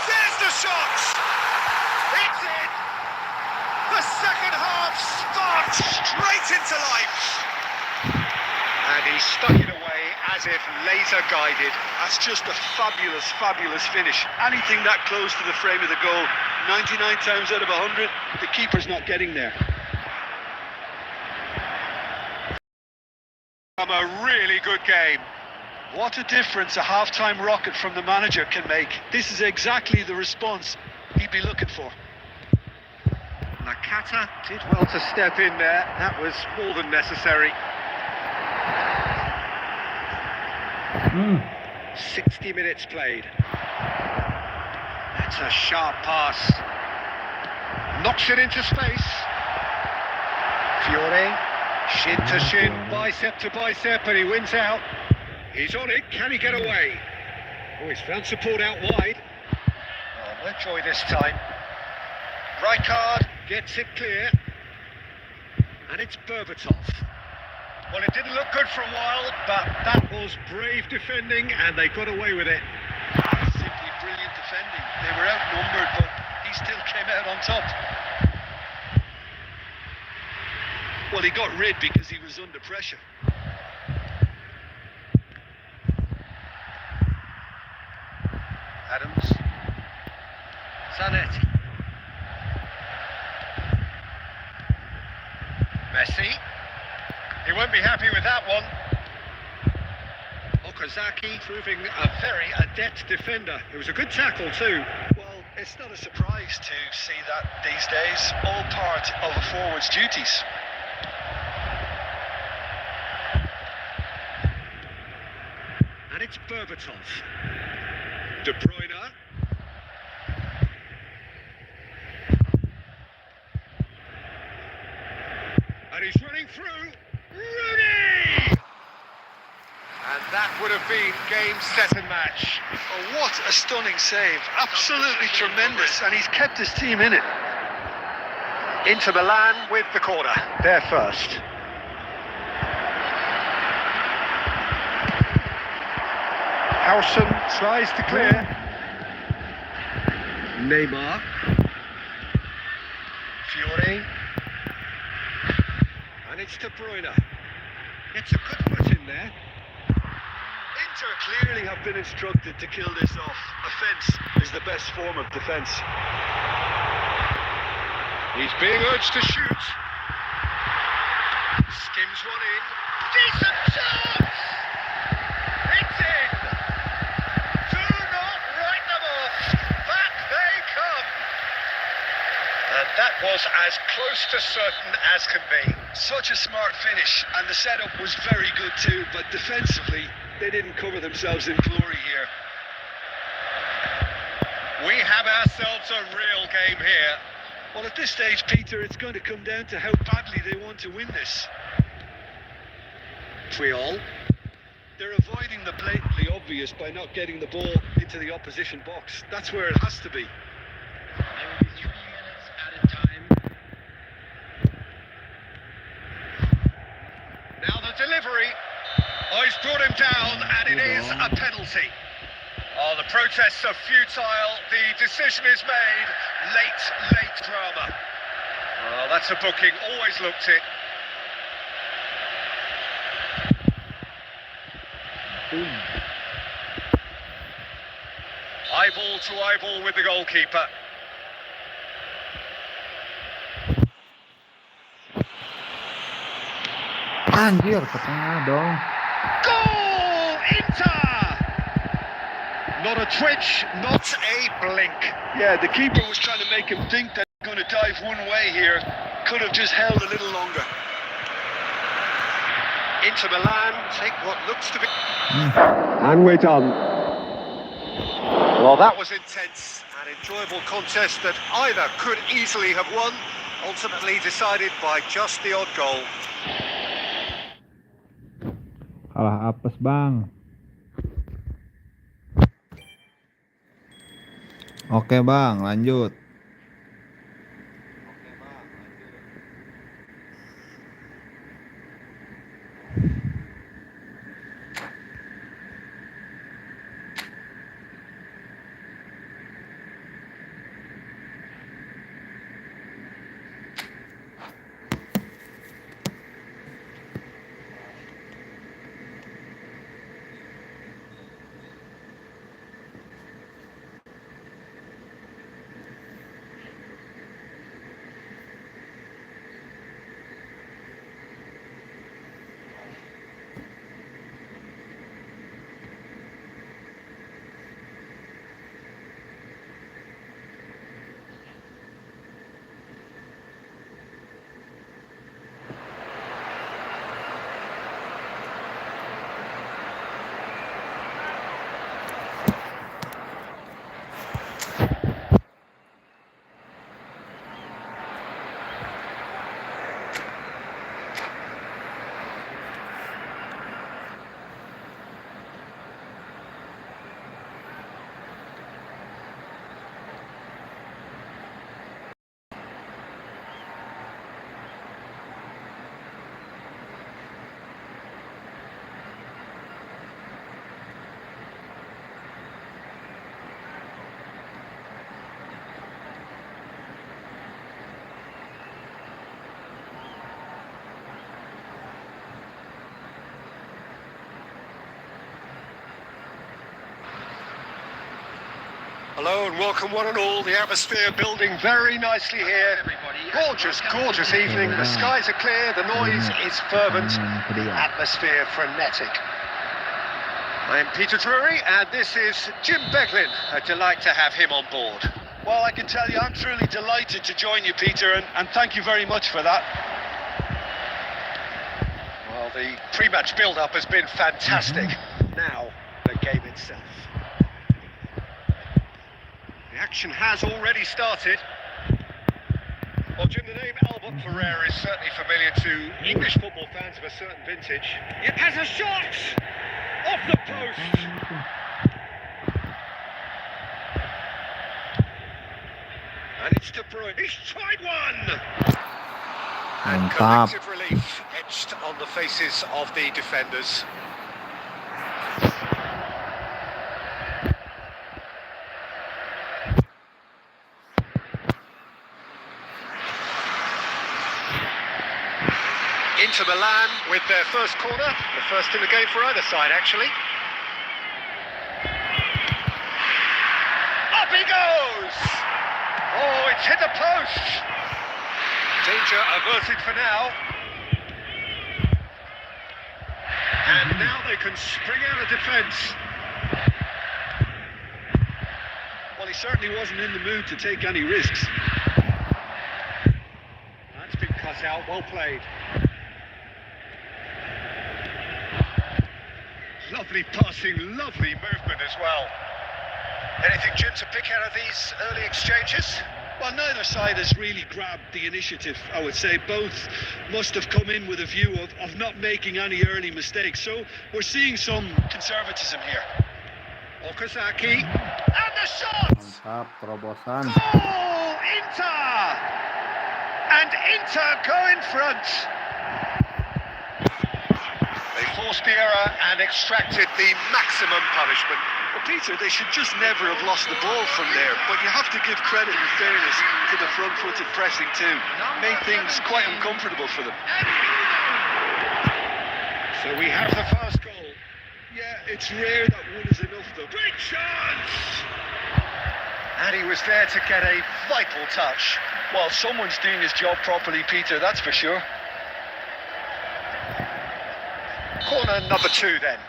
There's the shot! It's in! The second half sparked straight into life. And he stuck it away as if laser guided. That's just a fabulous, fabulous finish. Anything that close to the frame of the goal, 99 times out of 100, the keeper's not getting there. From a really good game. What a difference a half-time rocket from the manager can make. This is exactly the response he'd be looking for. Nakata did well to step in there. That was more than necessary. 60 minutes played. That's a sharp pass. Knocks it into space. Fiore, shin to shin, bicep to bicep, and he wins out. He's on it, can he get away? Oh, he's found support out wide. Oh, no joy this time. Rijkaard gets it clear. And it's Berbatov. Well, it didn't look good for a while, but that was brave defending, and they got away with it. Simply brilliant defending. They were outnumbered, but he still came out on top. Well, he got rid because he was under pressure. Adams. Zanetti. Messi. He won't be happy with that one. Okazaki proving a very adept defender. It was a good tackle too. Well, it's not a surprise to see that these days. All part of a forward's duties. And it's Berbatov. De Bruyne. And he's running through. Rooney! And that would have been game, set and match. Oh, what a stunning save. Absolutely tremendous. And he's kept his team in it. Inter Milan with the corner. They're first. Howson tries to clear. Neymar. Fiore. And it's De Bruyne. It's a good put in there. Inter clearly have been instructed to kill this off. Offence is the best form of defence. He's being urged to shoot. Skims one in. Decent chance! It's in! Do not write them off. Back they come. And that was as close to certain as can be. Such a smart finish, and the setup was very good too, but defensively, they didn't cover themselves in glory here. We have ourselves a real game here. Well, at this stage, Peter, it's going to come down to how badly they want to win this. Triol. They're avoiding the blatantly obvious by not getting the ball into the opposition box. That's where it has to be. There will be 3 minutes added time. Now the delivery. Oh, he's brought him down, and it is a penalty. Oh, the protests are futile. The decision is made. Late drama. Oh, that's a booking. Always looked it. Eyeball to eyeball with the goalkeeper. Anjir, ke tengah dong. Goal! Inter! Not a twitch, not a blink. Yeah, the keeper was trying to make him think that they're going to dive one way here. Could have just held a little longer. Inter Milan take what looks to be... And we're done. Well, that was intense. An enjoyable contest that either could easily have won, ultimately decided by just the odd goal. Kalah apes bang. Oke bang, lanjut. Hello and welcome one and all. The atmosphere building very nicely here. Gorgeous, gorgeous evening. The skies are clear, the noise is fervent, the atmosphere frenetic. I'm Peter Drury and this is Jim Beglin. A delight to have him on board. Well, I can tell you, I'm truly delighted to join you, Peter, and thank you very much for that. Well, the pre-match build-up has been fantastic. Now, the game itself. The action has already started. Well, Jim, the name Albert Ferrer is certainly familiar to English football fans of a certain vintage. It has a shot! Off the post! And it's De Bruyne. He's tried one! And Mantap. collective relief etched on the faces of the defenders. Inter Milan with their first corner, the first in the game for either side actually. Up he goes! Oh, it's hit the post! Danger averted for now. And now they can spring out of defence. Well, he certainly wasn't in the mood to take any risks. That's been cut out, well played. Lovely passing, lovely movement as well. Anything, Jim, to pick out of these early exchanges? Well, neither side has really grabbed the initiative, I would say. Both must have come in with a view of not making any early mistakes. So we're seeing some conservatism here. Okazaki, and the shot! Mantap, terobosan. Goal! Inter! And Inter go in front. They forced the error and extracted the maximum punishment. Well, Peter, they should just never have lost the ball from there, but you have to give credit and fairness to the front-footed pressing too. Made things quite uncomfortable for them. So we have the first goal. Yeah, it's rare that one is enough though. Great chance! And he was there to get a vital touch. Well, someone's doing his job properly, Peter, that's for sure. Corner number 2 then.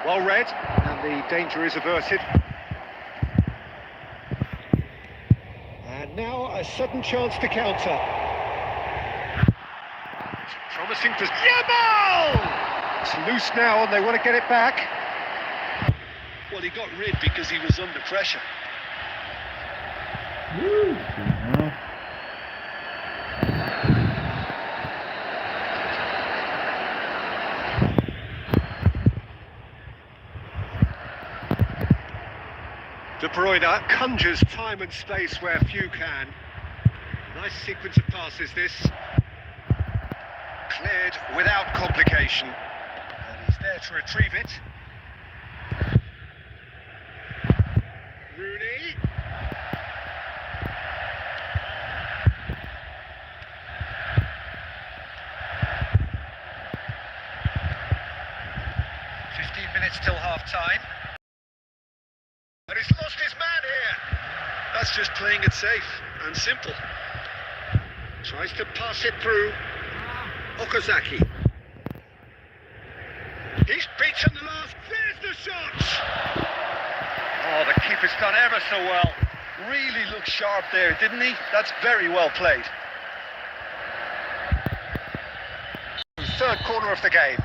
Well read, and the danger is averted. And now a sudden chance to counter. Promising to... Yeah, it's loose now and they want to get it back. Well, he got rid because he was under pressure. De Bruyne conjures time and space where few can. Nice sequence of passes this. Cleared without complication. And he's there to retrieve it. Rooney. Minutes till half-time. And he's lost his man here. That's just playing it safe and simple. Tries to pass it through. Okazaki. He's beaten the last. There's the shot! Oh, the keeper's done ever so well. Really looked sharp there, didn't he? That's very well played. Third corner of the game.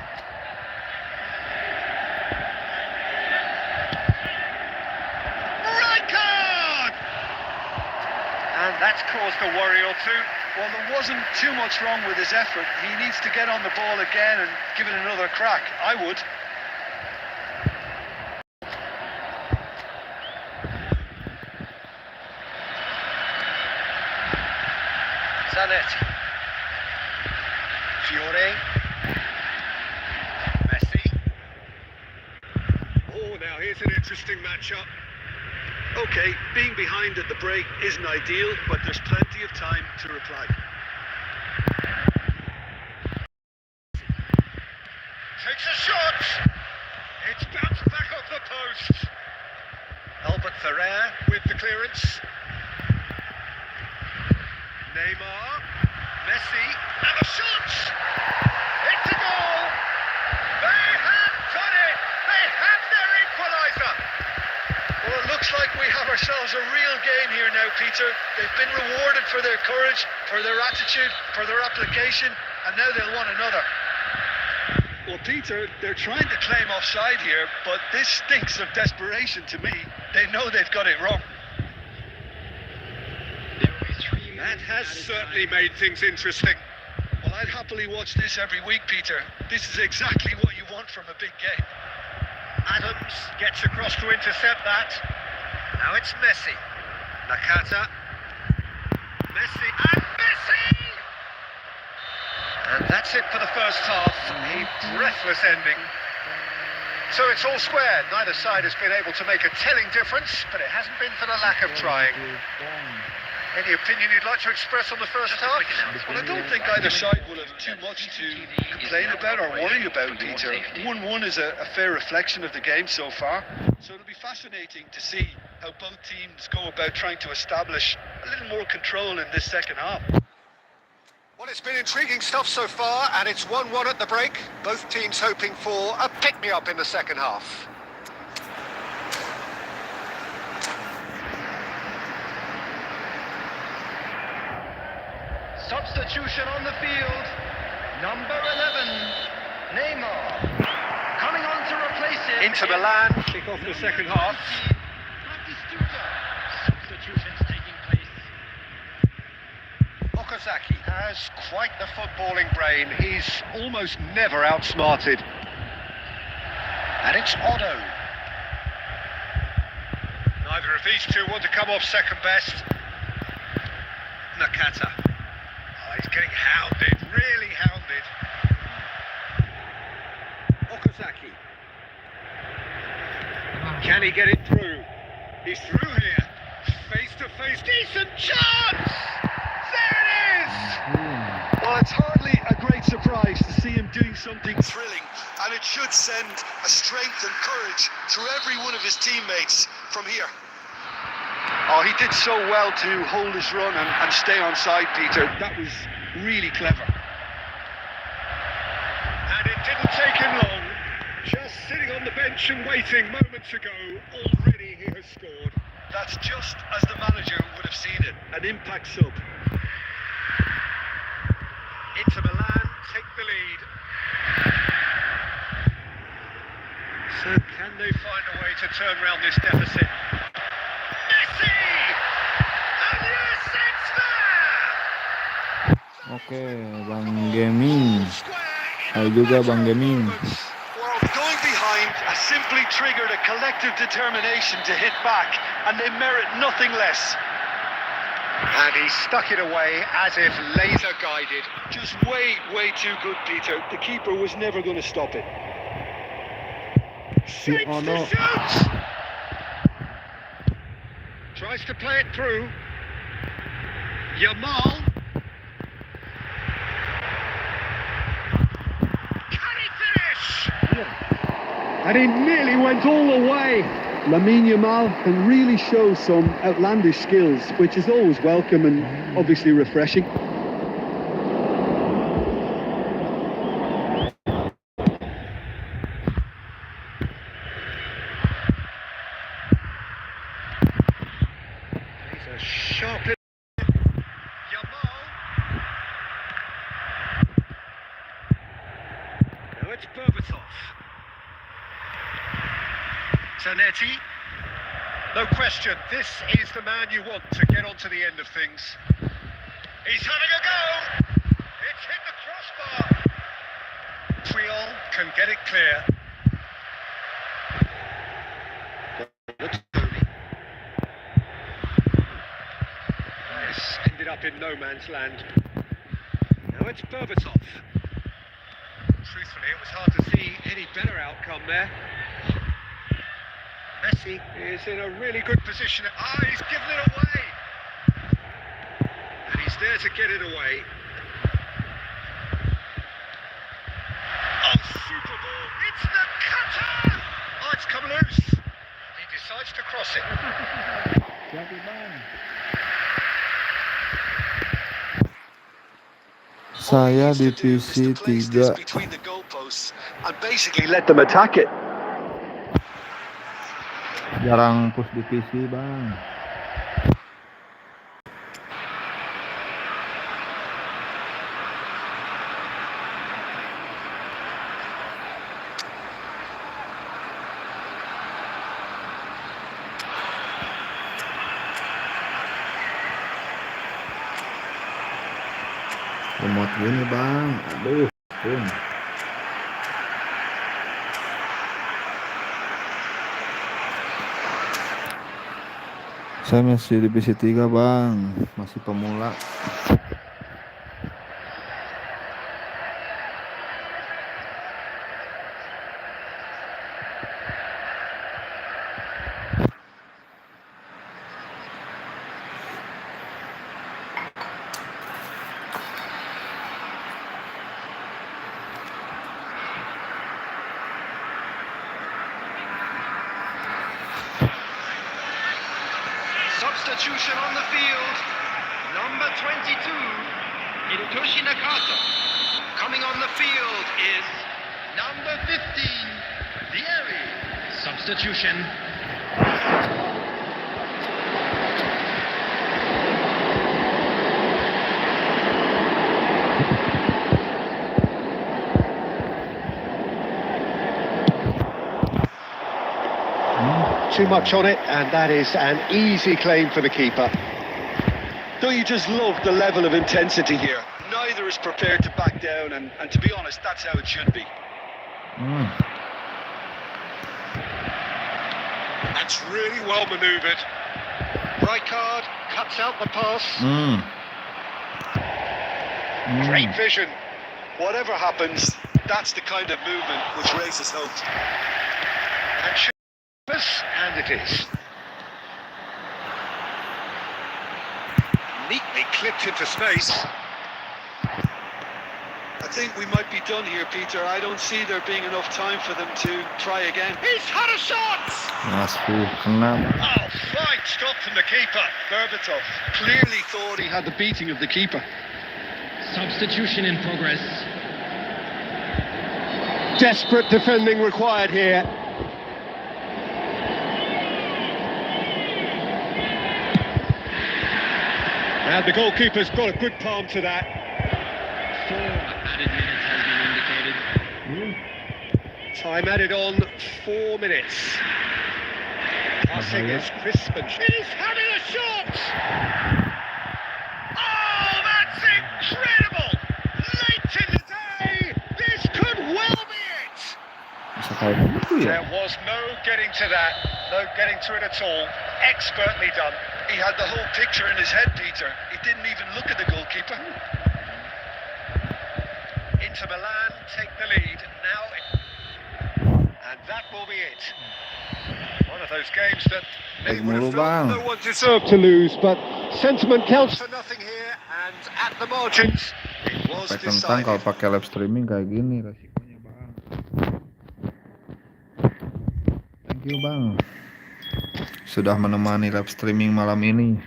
And that's caused a worry or two. Well, there wasn't too much wrong with his effort. He needs to get on the ball again and give it another crack. I would. Zanetti. Fiore. Messi. It's an interesting matchup. Okay, being behind at the break isn't ideal, but there's plenty of time to reply. Takes a shot. It's bounced back off the post. Albert Ferrer with the clearance. Neymar, Messi, and a shot! It's a goal! They have done it! They have their equaliser! Well, it looks like we have ourselves a real game here now, Peter. They've been rewarded for their courage, for their attitude, for their application, and now they'll want another. Well, Peter, they're trying to claim offside here, but this stinks of desperation to me. They know they've got it wrong. That has certainly made things interesting. Well, I'd happily watch this every week, Peter. This is exactly what you want from a big game. Adams gets across to intercept that. Now it's Messi. Nakata. Messi and Messi! And that's it for the first half. A breathless ending. So it's all square. Neither side has been able to make a telling difference, but it hasn't been for the lack of trying. Any opinion you'd like to express on the first half? Well, I don't think either side will have too much to complain about or worry about, Peter. 1-1 is a fair reflection of the game so far. So it'll be fascinating to see how both teams go about trying to establish a little more control in this second half. Well, it's been intriguing stuff so far, and it's 1-1 at the break. Both teams hoping for a pick-me-up in the second half. Substitution on the field. Number 11, Neymar. Coming on to replace him. Inter Milan kick off the second half. Substitutions taking place. Okazaki has quite the footballing brain. He's almost never outsmarted. And it's Otto. Neither of these two want to come off second best. Nakata. Oh, he's getting hounded, really hounded. Okazaki. Can he get it through? He's through here. Face to face. Decent chance! There it is! Well, it's hardly a great surprise to see him doing something thrilling, and it should send a strength and courage through every one of his teammates from here. Oh, he did so well to hold his run and stay on side, Peter. That was really clever. And it didn't take him long. Just sitting on the bench and waiting moments ago, already he has scored. That's just as the manager would have seen it. An impact sub. Inter Milan take the lead. So can they find a way to turn around this deficit? Messi! And yes, it's there! Oke, Bang Gaming. Hai juga Bang Gaming. Well, going behind has simply triggered a collective determination to hit back, and they merit nothing less. And he stuck it away as if laser guided. Just way too good, Peter. The keeper was never going to stop it. Si Shapes Ono. to shoot! Tries to play it through. Yamal. Can he finish? And he nearly went all the way. Lamine Yamal can really show some outlandish skills, which is always welcome and obviously refreshing. He's a sharp little... Yamal. Now it's Berbatov. Zanetti. No question, this is the man you want to get onto the end of things. He's having a go! It's hit the crossbar! Triol can get it clear. This ended up in no man's land. Now it's Berbatov. Truthfully, it was hard to see any better outcome there. Messi is in a really good position. He's given it away. And he's there to get it away. Oh, super ball. It's the cutter. Oh, it's come loose. He decides to cross it. Saya divisi 3. Between the goalposts and basically let them attack it. Jarang push divisi, Bang. Lemot gini, Bang. Aduh, pun. Saya masih divisi 3, Bang. Masih pemula. Substitution on the field. Number 22, Hitoshi Nakata. Coming on the field is number 15, Vieri. Substitution. Too much on it, and that is an easy claim for the keeper. Don't you just love the level of intensity here? Neither is prepared to back down, and to be honest, that's how it should be. That's really well manoeuvred. Rijkaard cuts out the pass. Great vision. Whatever happens, that's the kind of movement which raises hope. And it is. Neatly clipped into space. I think we might be done here, Peter. I don't see there being enough time for them to try again. He's had a shot! Kena. Oh, fine stop from the keeper. Berbatov clearly thought he had the beating of the keeper. Substitution in progress. Desperate defending required here. And the goalkeeper's got a good palm to that. 4 added minutes has been indicated. Time added on 4 minutes. Passing is crisp and he's having a shot! Oh, that's incredible! Late in the day, this could well be it! There was no getting to that, no getting to it at all. Expertly done. He had the whole picture in his head, Peter. He didn't even look at the goalkeeper. Inter Milan take the lead now, and that will be it. One of those games that many would have felt no one deserved to lose, but sentiment counts for nothing here, and at the margins, it was Kentang kalau decided. pakai live streaming kayak gini resikonya, Bang. Thank you, Bang. Sudah menemani live streaming malam ini.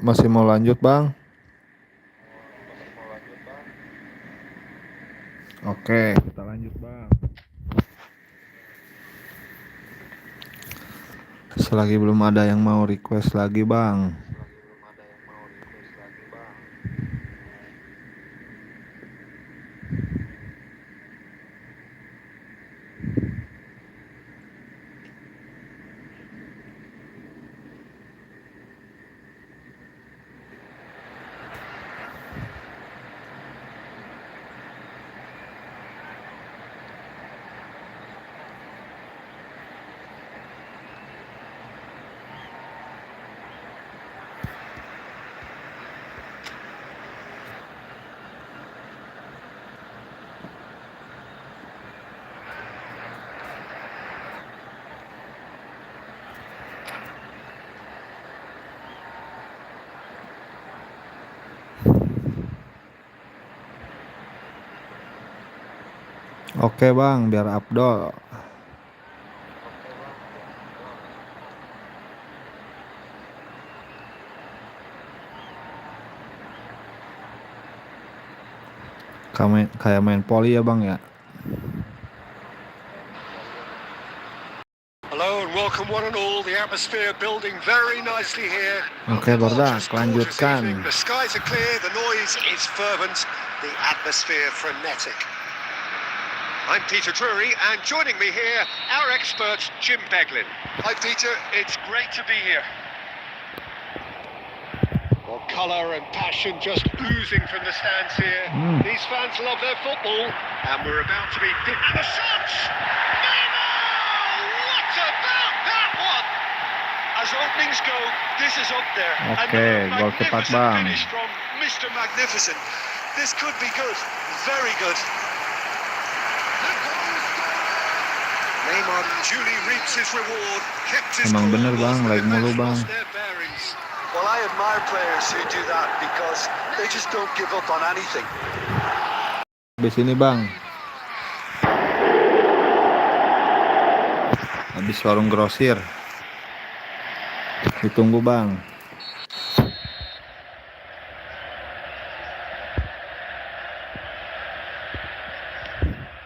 Masih mau lanjut, Bang? Oke, kita lanjut, Bang. Selagi belum ada yang mau request lagi, Bang. Oke bang, biar Abdol. Kayak main poli ya bang ya. Hello and welcome one and all. The atmosphere building very nicely here. Oke Borda, Just gorgeous evening. lanjutkan. The skies are clear, the noise is fervent, the atmosphere frenetic. I'm Peter Drury, and joining me here, our expert Jim Beglin. Hi Peter, it's great to be here. Well, colour and passion just oozing from the stands here. These fans love their football, and we're about to be... And the shots! What about that one? As openings go, this is up there. Oke, gol tepat bang. Finish from Mr. Magnificent. This could be good, very good. Neymar duly reaps his reward, kept his Emang cool, bener bang, lost like their mulu defense, bang. lost their bearings. Well, I admire players who do that because they just don't give up on anything. Habis ini bang. Habis warung grosir. Ditunggu bang.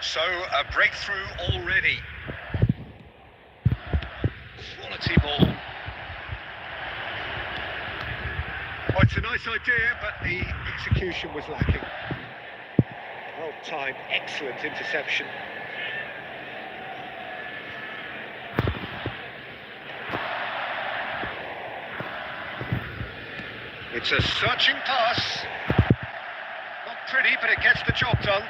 So, a breakthrough already. Quality ball. Oh, it's a nice idea, but the execution was lacking. Well timed, excellent interception. It's a searching pass. Not pretty, but it gets the job done.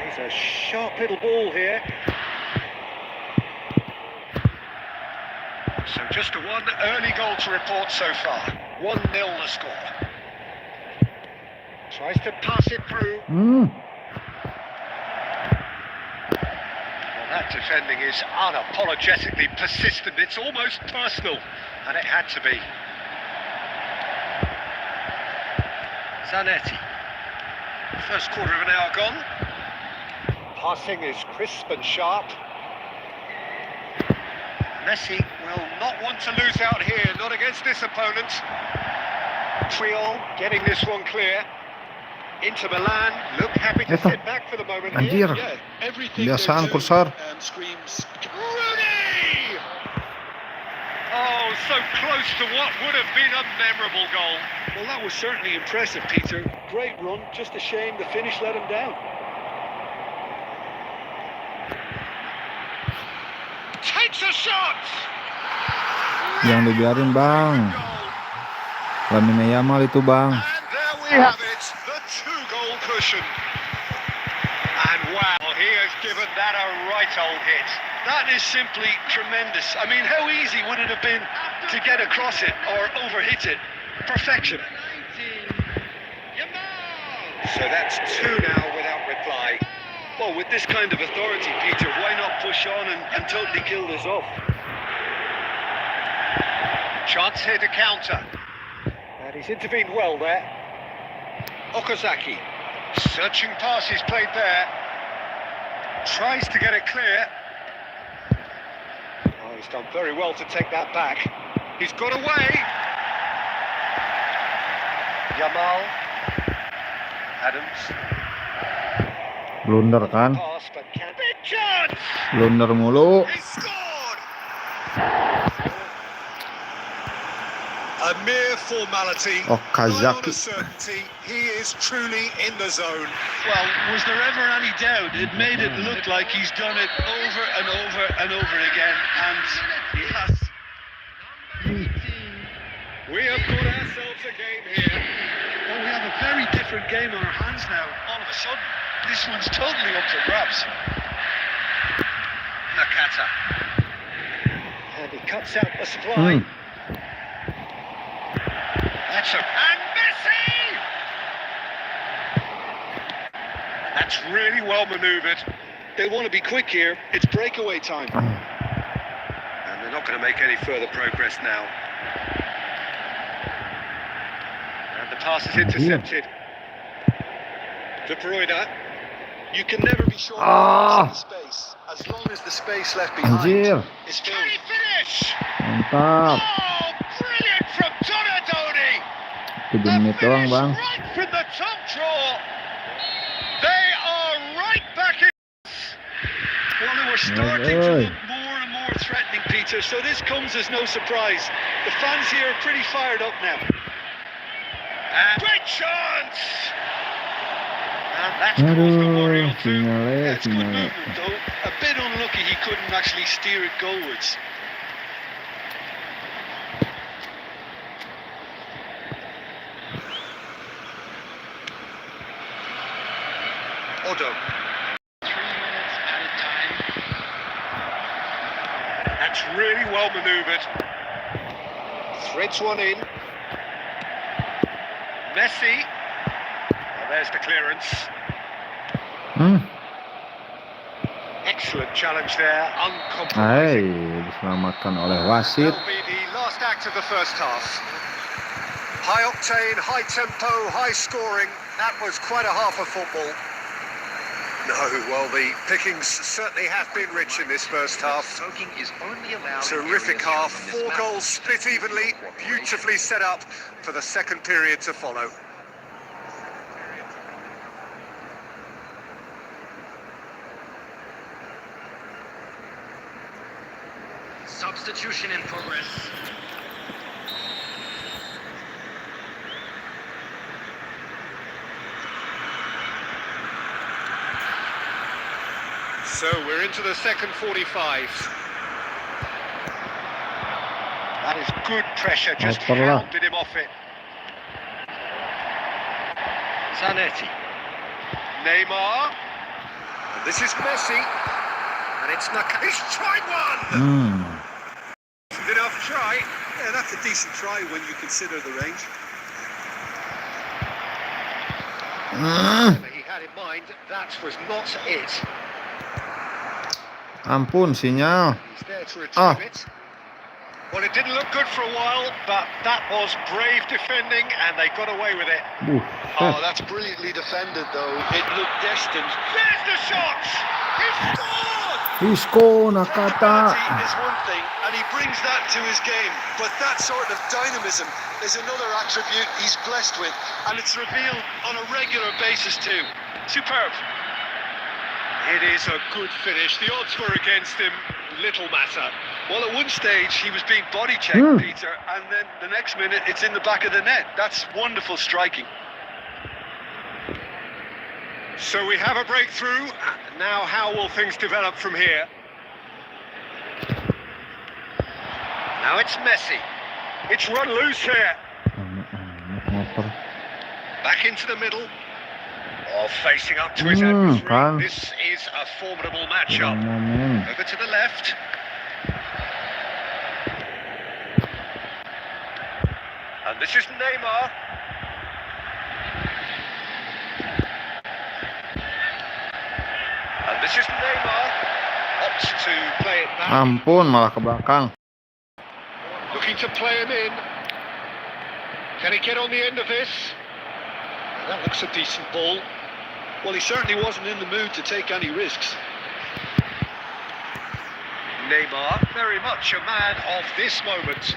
He's a sharp little ball here. So just one early goal to report so far. 1-0 the score. Tries to pass it through. Well, that defending is unapologetically persistent. It's almost personal, and it had to be. Zanetti. First quarter of an hour gone. Passing is crisp and sharp. Messi will not want to lose out here, not against this opponent. Triol getting this one clear. Inter Milan look happy to sit back for the moment here. Anjir. Yeah, everything Biasaan they're kursor. doing, screams. Rooney! Oh, so close to what would have been a memorable goal. Well, that was certainly impressive, Peter. Great run, just a shame the finish let him down. Takes a shot! Jangan dibiarin bang. Lamine Yamal itu bang. And there we have it, the two-goal cushion. And wow, he has given that a right old hit. That is simply tremendous. I mean, how easy would it have been to get across it or overhit it? Perfection. So that's two now without reply. Well, with this kind of authority, Peter, why not push on and totally kill this off? Chance here to counter. And he's intervened well there. Okazaki. Searching pass is played there. Tries to get it clear. Oh, he's done very well to take that back. He's got away. Yamal. Adams. Blunder kan? Pass, but can big chance. Blunder mulu. He scored. A mere formality. Okazaki. Not a certainty. He is truly in the zone. Well, was there ever any doubt? It made it look like he's done it over and over and over again, and he has. We have got ourselves a game here. Well, we have a very different game on our hands now. All of a sudden, this one's totally up for grabs. Nakata. And he cuts out the supply. That's a... And Messi! That's really well manoeuvred. They want to be quick here. It's breakaway time. And they're not going to make any further progress now. And the pass is intercepted. De Bruyne. You can never be sure of the space, as long as the space left behind Anjir. is filled. Can he finish? Mantap. Oh, brilliant from Donadoni. 7 menit doang, Bang. Right from the top draw. They are right back in. Well, they were starting to look more and more threatening, Peter, so this comes as no surprise. The fans here are pretty fired up now. And great chance. And that's caused the worry on through. Yeah, it's good movement, though. A bit unlucky he couldn't actually steer it goalwards. Odo. 3 minutes added time. That's really well manoeuvred. Threads one in. Messi. Well, there's the clearance. Excellent challenge there. Uncompromising. Diselamatkan oleh wasit. That'll be the last act of the first half. High octane, high tempo, high scoring. That was quite a half of football. No, well, the pickings certainly have been rich in this first half. Terrific half, 4 goals split evenly, beautifully set up for the second period to follow. Substitution in progress. So we're into the second 45. That is good pressure, just hounded him off it. Zanetti. Neymar. And this is Messi. And it's He's tried one! Good enough try. Yeah, that's a decent try when you consider the range. Whatever he had in mind, that was not it. Ampun, sinyal. He's there to retrieve it. Well, it didn't look good for a while, but that was brave defending, and they got away with it. Oh, that's brilliantly defended, though. It looked destined. There's the shot! He scored! Isco Nakata. Quality is one thing, and he brings that to his game. But that sort of dynamism is another attribute he's blessed with, and it's revealed on a regular basis too. Superb. It is a good finish. The odds were against him. Little matter. Well, at one stage he was being body checked, Peter, and then the next minute it's in the back of the net. That's wonderful striking. So we have a breakthrough. Now how will things develop from here? Now it's Messi. It's run loose here. Back into the middle. Oh, facing up to his adversary. This is a formidable matchup. Over to the left. And this is Neymar. And this is Neymar. Opts to play it back. Ampun, malah ke belakang. Looking to play him in. Can he get on the end of this? That looks a decent ball. Well, he certainly wasn't in the mood to take any risks. Neymar, very much a man of this moment.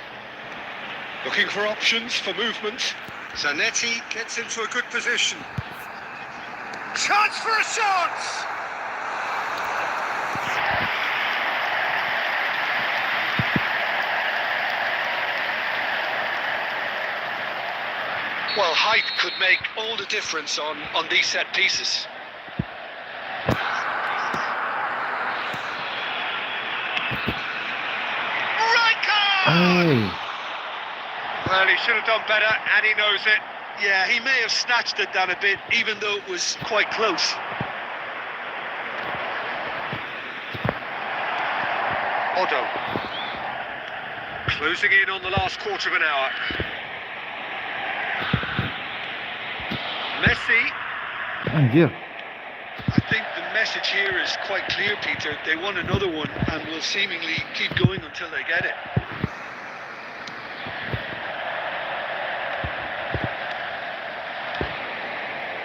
Looking for options for movement. Zanetti gets into a good position. Chance for a shot! Well, height could make all the difference on these set pieces. Hey. Well, he should have done better, and he knows it. Yeah, he may have snatched it down a bit, even though it was quite close. Odo. Closing in on the last quarter of an hour. Messi. Anjir. I think the message here is quite clear, Peter. They want another one and will seemingly keep going until they get it.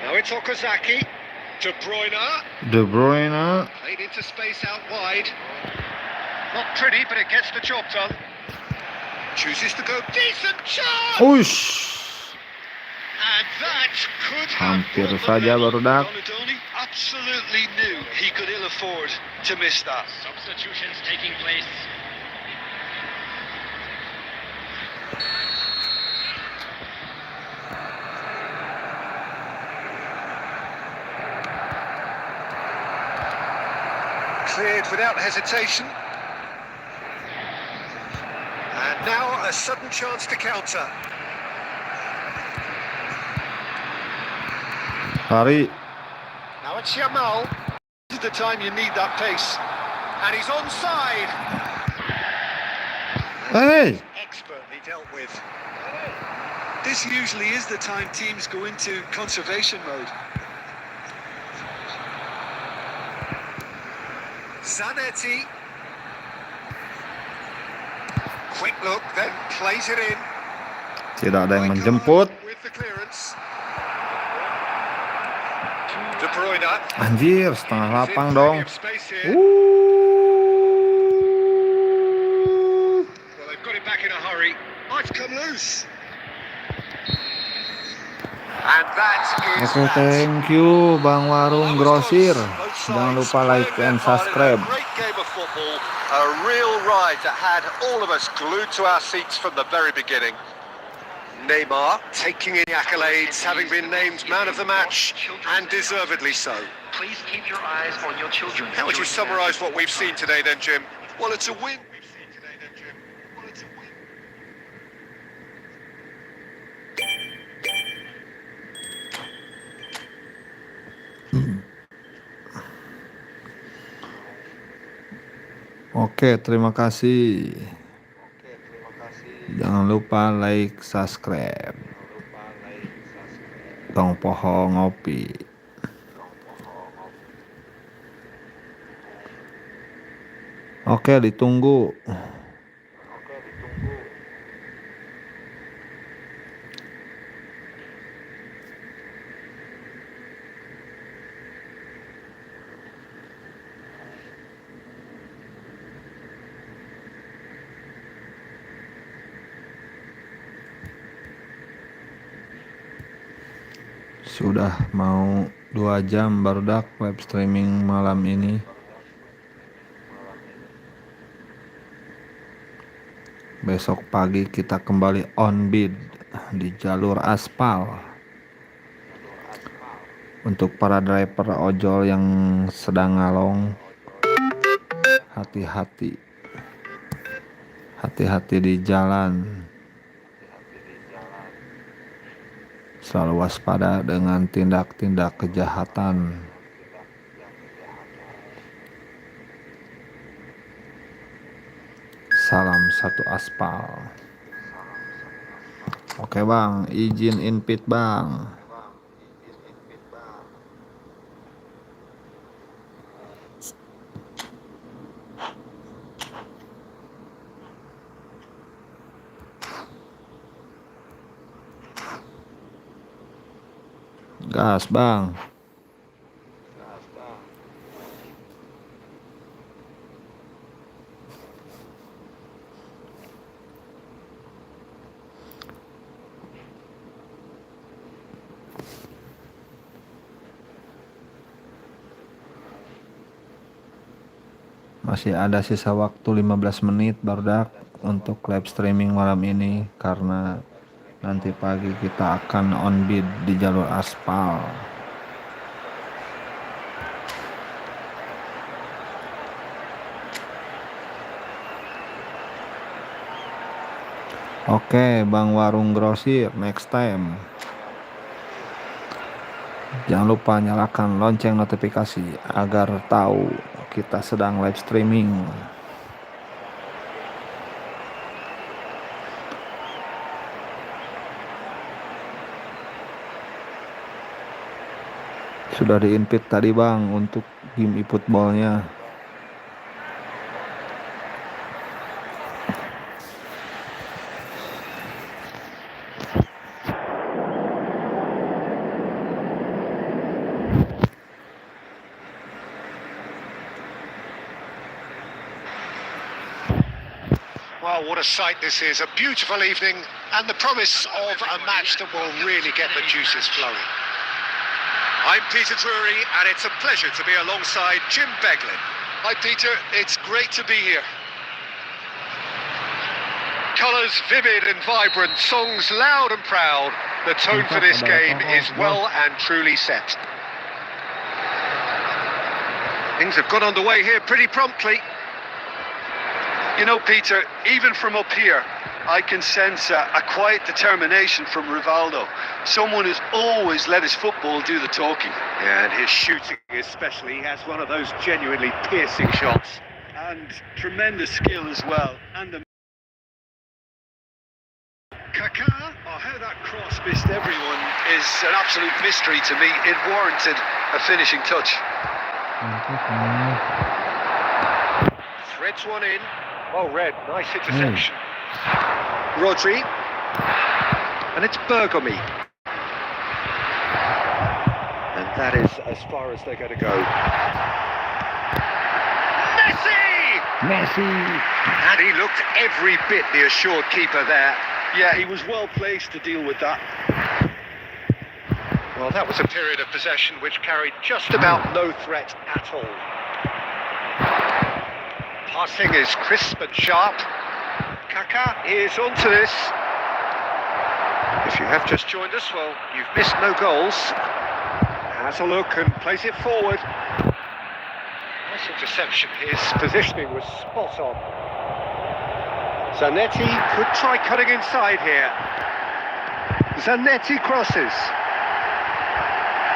Now It's Okazaki. De Bruyne. De Bruyne. Played into space out wide. Not pretty, but it gets the job done. Chooses to go. Decent chance! Ush. And that could have Hampir brought them saja level. barudak. Donadoni absolutely knew he could ill afford to miss that. Substitutions taking place. Cleared without hesitation. And now a sudden chance to counter. CARI. Now it's Yamal. This is the time you need that pace. And he's onside. Hey. Expertly dealt with. This usually is the time teams go into conservation mode. Zanetti. Quick look, then plays it in. Tidak ada yang menjemput. With the clearance. De Bruyne. Anjir, setengah lapang dong. Well, they've got it back in a hurry. Might come loose. And that is Oke, thank you Bang Warung Grosir. Jangan lupa like and subscribe. Great game of football, a real ride that had all of us glued to our seats from the very beginning. Neymar taking in the accolades, having been named man of the match, and deservedly so. Please keep your eyes on your children. How would you summarise what we've seen today then, Jim? Well, it's a win. Oke, terima kasih. Jangan lupa like, subscribe. Tong Poho Ngopi. Oke, ditunggu. Sudah mau 2 jam barudak web streaming malam ini. Besok pagi kita kembali on bid di jalur aspal. Untuk para driver ojol yang sedang ngalong, hati-hati. Hati-hati di jalan. Selalu waspada dengan tindak-tindak kejahatan. Salam satu aspal. Oke bang, izin invite bang. Gas bang. Masih ada sisa waktu 15 menit barudak untuk live streaming malam ini, karena nanti pagi kita akan on bid di jalur aspal. Oke, Bang Warung Grosir, next time. Jangan lupa nyalakan lonceng notifikasi agar tahu kita sedang live streaming. Sudah di-invite tadi bang untuk game eFootballnya. Well, what a sight this is. A beautiful evening and the promise of a match that will really get the juices flowing. I'm Peter Drury, and it's a pleasure to be alongside Jim Beglin. Hi, Peter. It's great to be here. Colours vivid and vibrant, songs loud and proud. The tone for this game is well and truly set. Things have got underway here pretty promptly. You know, Peter, even from up here, I can sense a quiet determination from Rivaldo. Someone who's always let his football do the talking. Yeah, and his shooting especially. He has one of those genuinely piercing shots. And tremendous skill as well. And the Kaká, oh, how that cross missed everyone is an absolute mystery to me. It warranted a finishing touch. Threads one in. Well read, nice interception. Rodri. And it's Bergomi. And that is as far as they're going to go. Messi! And he looked every bit the assured keeper there. Yeah, he was well placed to deal with that. Well, that was a period of possession which carried just about no threat at all. Passing is crisp and sharp. Kaká is onto this. If you have just joined us, well, you've missed no goals. Has a look and plays it forward. Nice interception. His positioning was spot on. Zanetti could try cutting inside here. Zanetti crosses.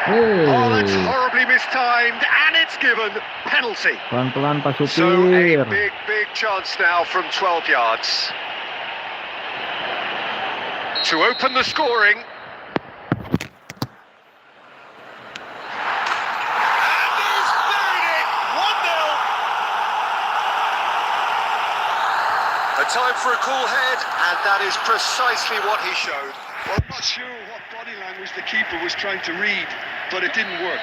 Oh, that's horribly mistimed, and it's given penalty. Pelan-pelan Pak Supir. So a big chance now from 12 yards. To open the scoring. And he's buried it! 1-0. A time for a cool head, and that is precisely what he showed. Well, I'm not sure what body language the keeper was trying to read, but it didn't work.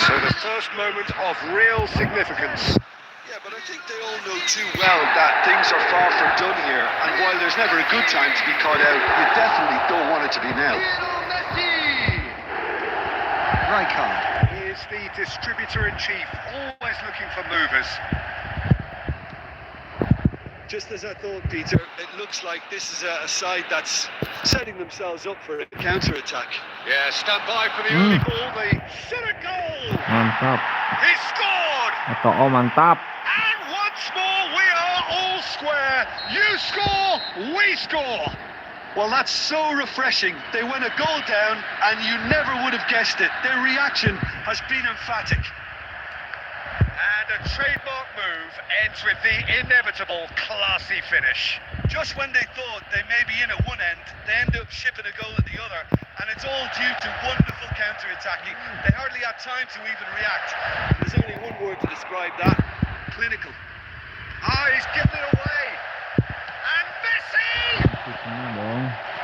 So the first moment of real significance. Yeah, but I think they all know too well that things are far from done here, and while there's never a good time to be caught out, you definitely don't want it to be now. Rijkaard is the distributor-in-chief, always looking for movers. Just as I thought, Peter, it looks like this is a side that's setting themselves up for a counter-attack. Yeah, stand by for the early ball, the center goal! Mantap. He scored! Atau mantap. And once more we are all square. You score, we score. Well, that's so refreshing. They went a goal down and you never would have guessed it. Their reaction has been emphatic. And a trademark move ends with the inevitable classy finish. Just when they thought they may be in at one end, they end up shipping a goal at the other, and it's all due to wonderful counter-attacking. They hardly had time to even react. There's only one word to describe that: clinical. Oh, he's given it away. And Messi!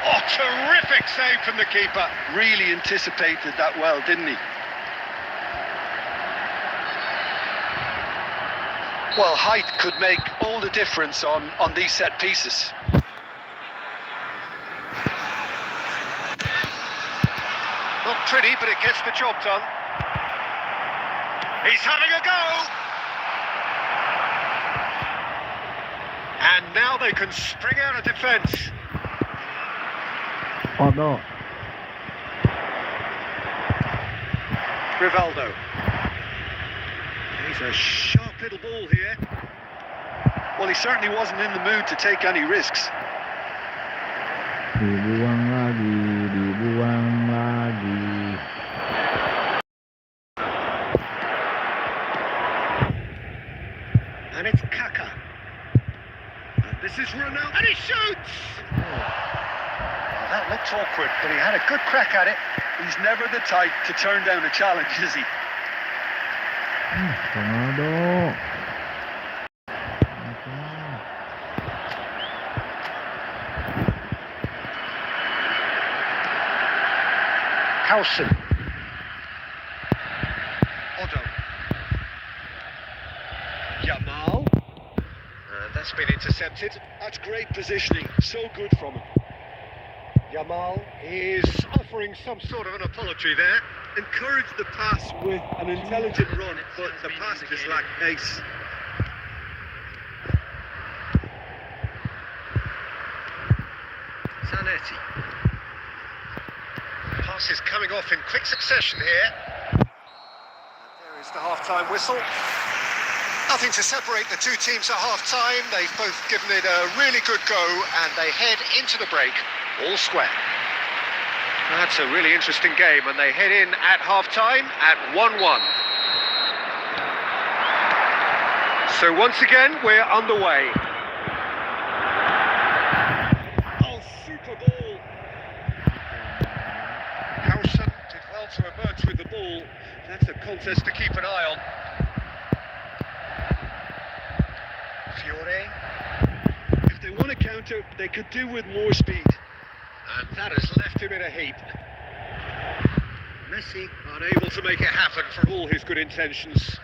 Oh, terrific save from the keeper. Really anticipated that well, didn't he? Well, height could make all the difference on these set pieces. Not pretty, but it gets the job done. He's having a go! And now they can spring out of defence. Oh no. Rivaldo. He's a sharp little ball here. Well, he certainly wasn't in the mood to take any risks. Dibuang lagi. And it's Kaká. And this is Ronaldo. And he shoots! Well, that looked awkward, but he had a good crack at it. He's never the type to turn down a challenge, is he? Ronaldo. Howson. Ojol. Jamal. been intercepted. That's great positioning, so good from him. Yamal is offering some sort of an apology there. Encouraged the pass with an intelligent run, but the pass just lacked pace. Zanetti. Pass is coming off in quick succession here. And there is the half-time whistle. Nothing to separate the two teams at half-time. They've both given it a really good go, and they head into the break all square. That's a really interesting game, and they head in at half-time at 1-1. So once again, we're underway. Oh, super ball. Howson did well to emerge with the ball. That's a contest to keep an eye on. Fiore. If they want to counter, they could do with more speed. And that has left him in a heap. Messi unable to make it happen for all his good intentions.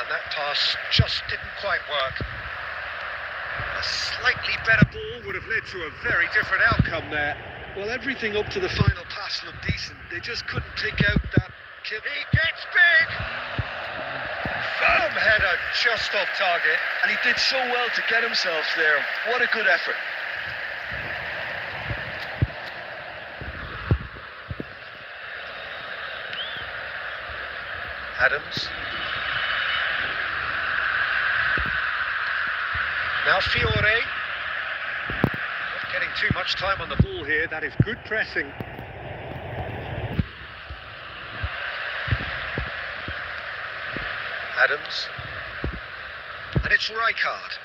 That pass just didn't quite work. A slightly better ball would have led to a very different outcome there. Well, everything up to the final pass looked decent. They just couldn't pick out that kick. He gets big! Firm header just off target. And he did so well to get himself there. What a good effort. Adams. Now Fiore. Not getting too much time on the ball here. That is good pressing. Adams. And it's Rijkaard.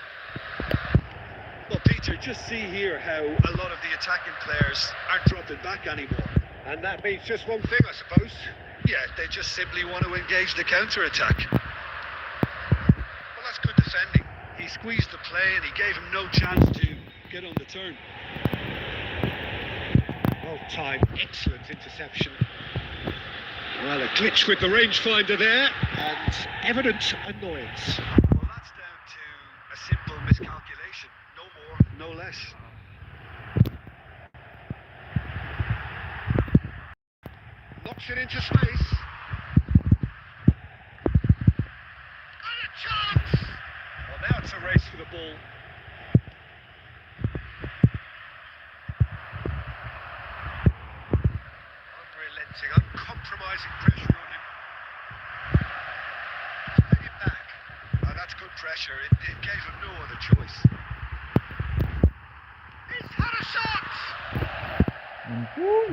Well, Peter, just see here how a lot of the attacking players aren't dropping back anymore. And that means just one thing, I suppose. Yeah, they just simply want to engage the counter-attack. Well, that's good defending. He squeezed the play and he gave him no chance to get on the turn. Well timed, excellent interception. Well, a glitch with the rangefinder there, and evident annoyance. Well, that's down to a simple miscalculation. No more, no less. Knocks it into space. And a chance! Well, now it's a race for the ball. Unrelenting, uncompromising pressure on him. Take it back. Oh, that's good pressure. It gave him no other choice. He's had a shot!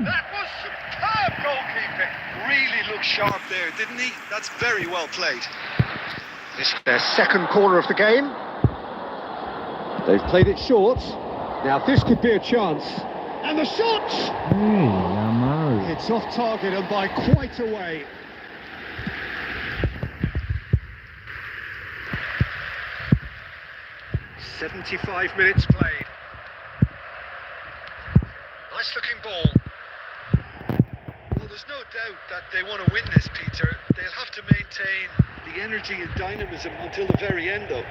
That was superb goalkeeping. Really looked sharp there, didn't he? That's very well played. This is their second corner of the game. They've played it short. Now this could be a chance. And the shot! It's off target and by quite a way. "75 minutes played. Nice looking ball. Well, there's no doubt that they want to win this, Peter. They'll have to maintain the energy and dynamism until the very end, though.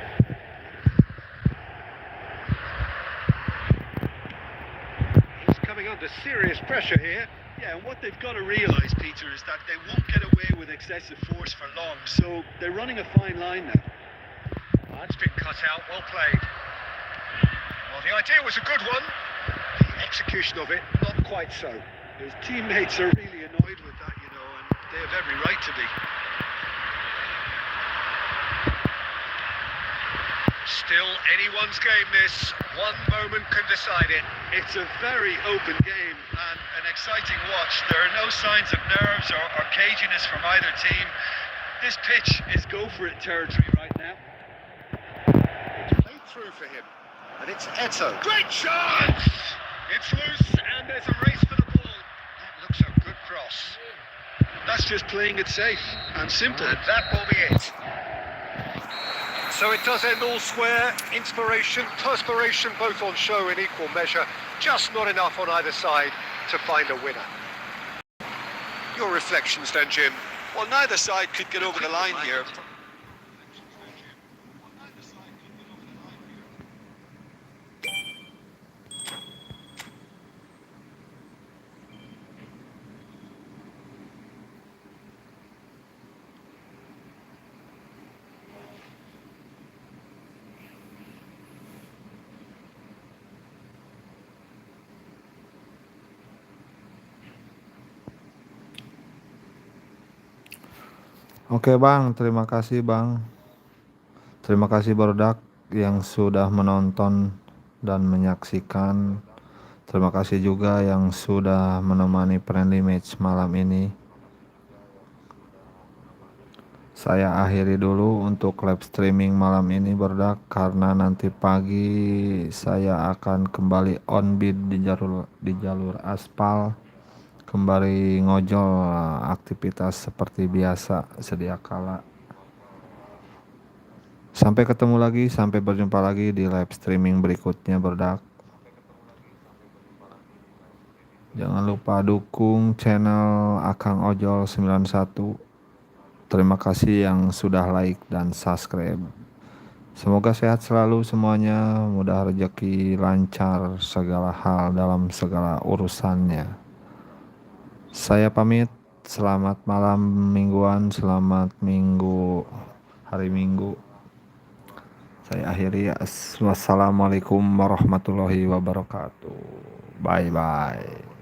He's coming under serious pressure here. Yeah, and what they've got to realise, Peter, is that they won't get away with excessive force for long. So they're running a fine line now. That's been cut out, well played. Well, the idea was a good one. The execution of it, not quite so. His teammates are really annoyed with that, you know, and they have every right to be. Still anyone's game this. One moment can decide it. It's a very open game and an exciting watch. There are no signs of nerves or caginess from either team. This pitch is go-for-it territory right now. It's played through for him. And it's Eto. Great chance! It's loose and there's a race for the ball. That looks a good cross. That's just playing it safe and simple. And that will be it. So it does end all square. Inspiration, perspiration, both on show in equal measure. Just not enough on either side to find a winner. Your reflections then, Jim? Well, neither side could get over the line here. Oke Bang, terima kasih Bang. Terima kasih Barudak yang sudah menonton dan menyaksikan. Terima kasih juga yang sudah menemani friendly match malam ini. Saya akhiri dulu untuk live streaming malam ini Barudak, karena nanti pagi saya akan kembali on beat di jalur aspal, kembali ngojol aktivitas seperti biasa sedia kala. Sampai ketemu lagi, sampai berjumpa lagi di live streaming berikutnya Barudak. Jangan lupa dukung channel Akang Ojol 91. Terima kasih yang sudah like dan subscribe. Semoga sehat selalu semuanya, mudah rezeki lancar segala hal dalam segala urusannya. Saya pamit, selamat malam mingguan, selamat minggu, hari Minggu. Saya akhiri, wassalamualaikum warahmatullahi wabarakatuh. Bye bye.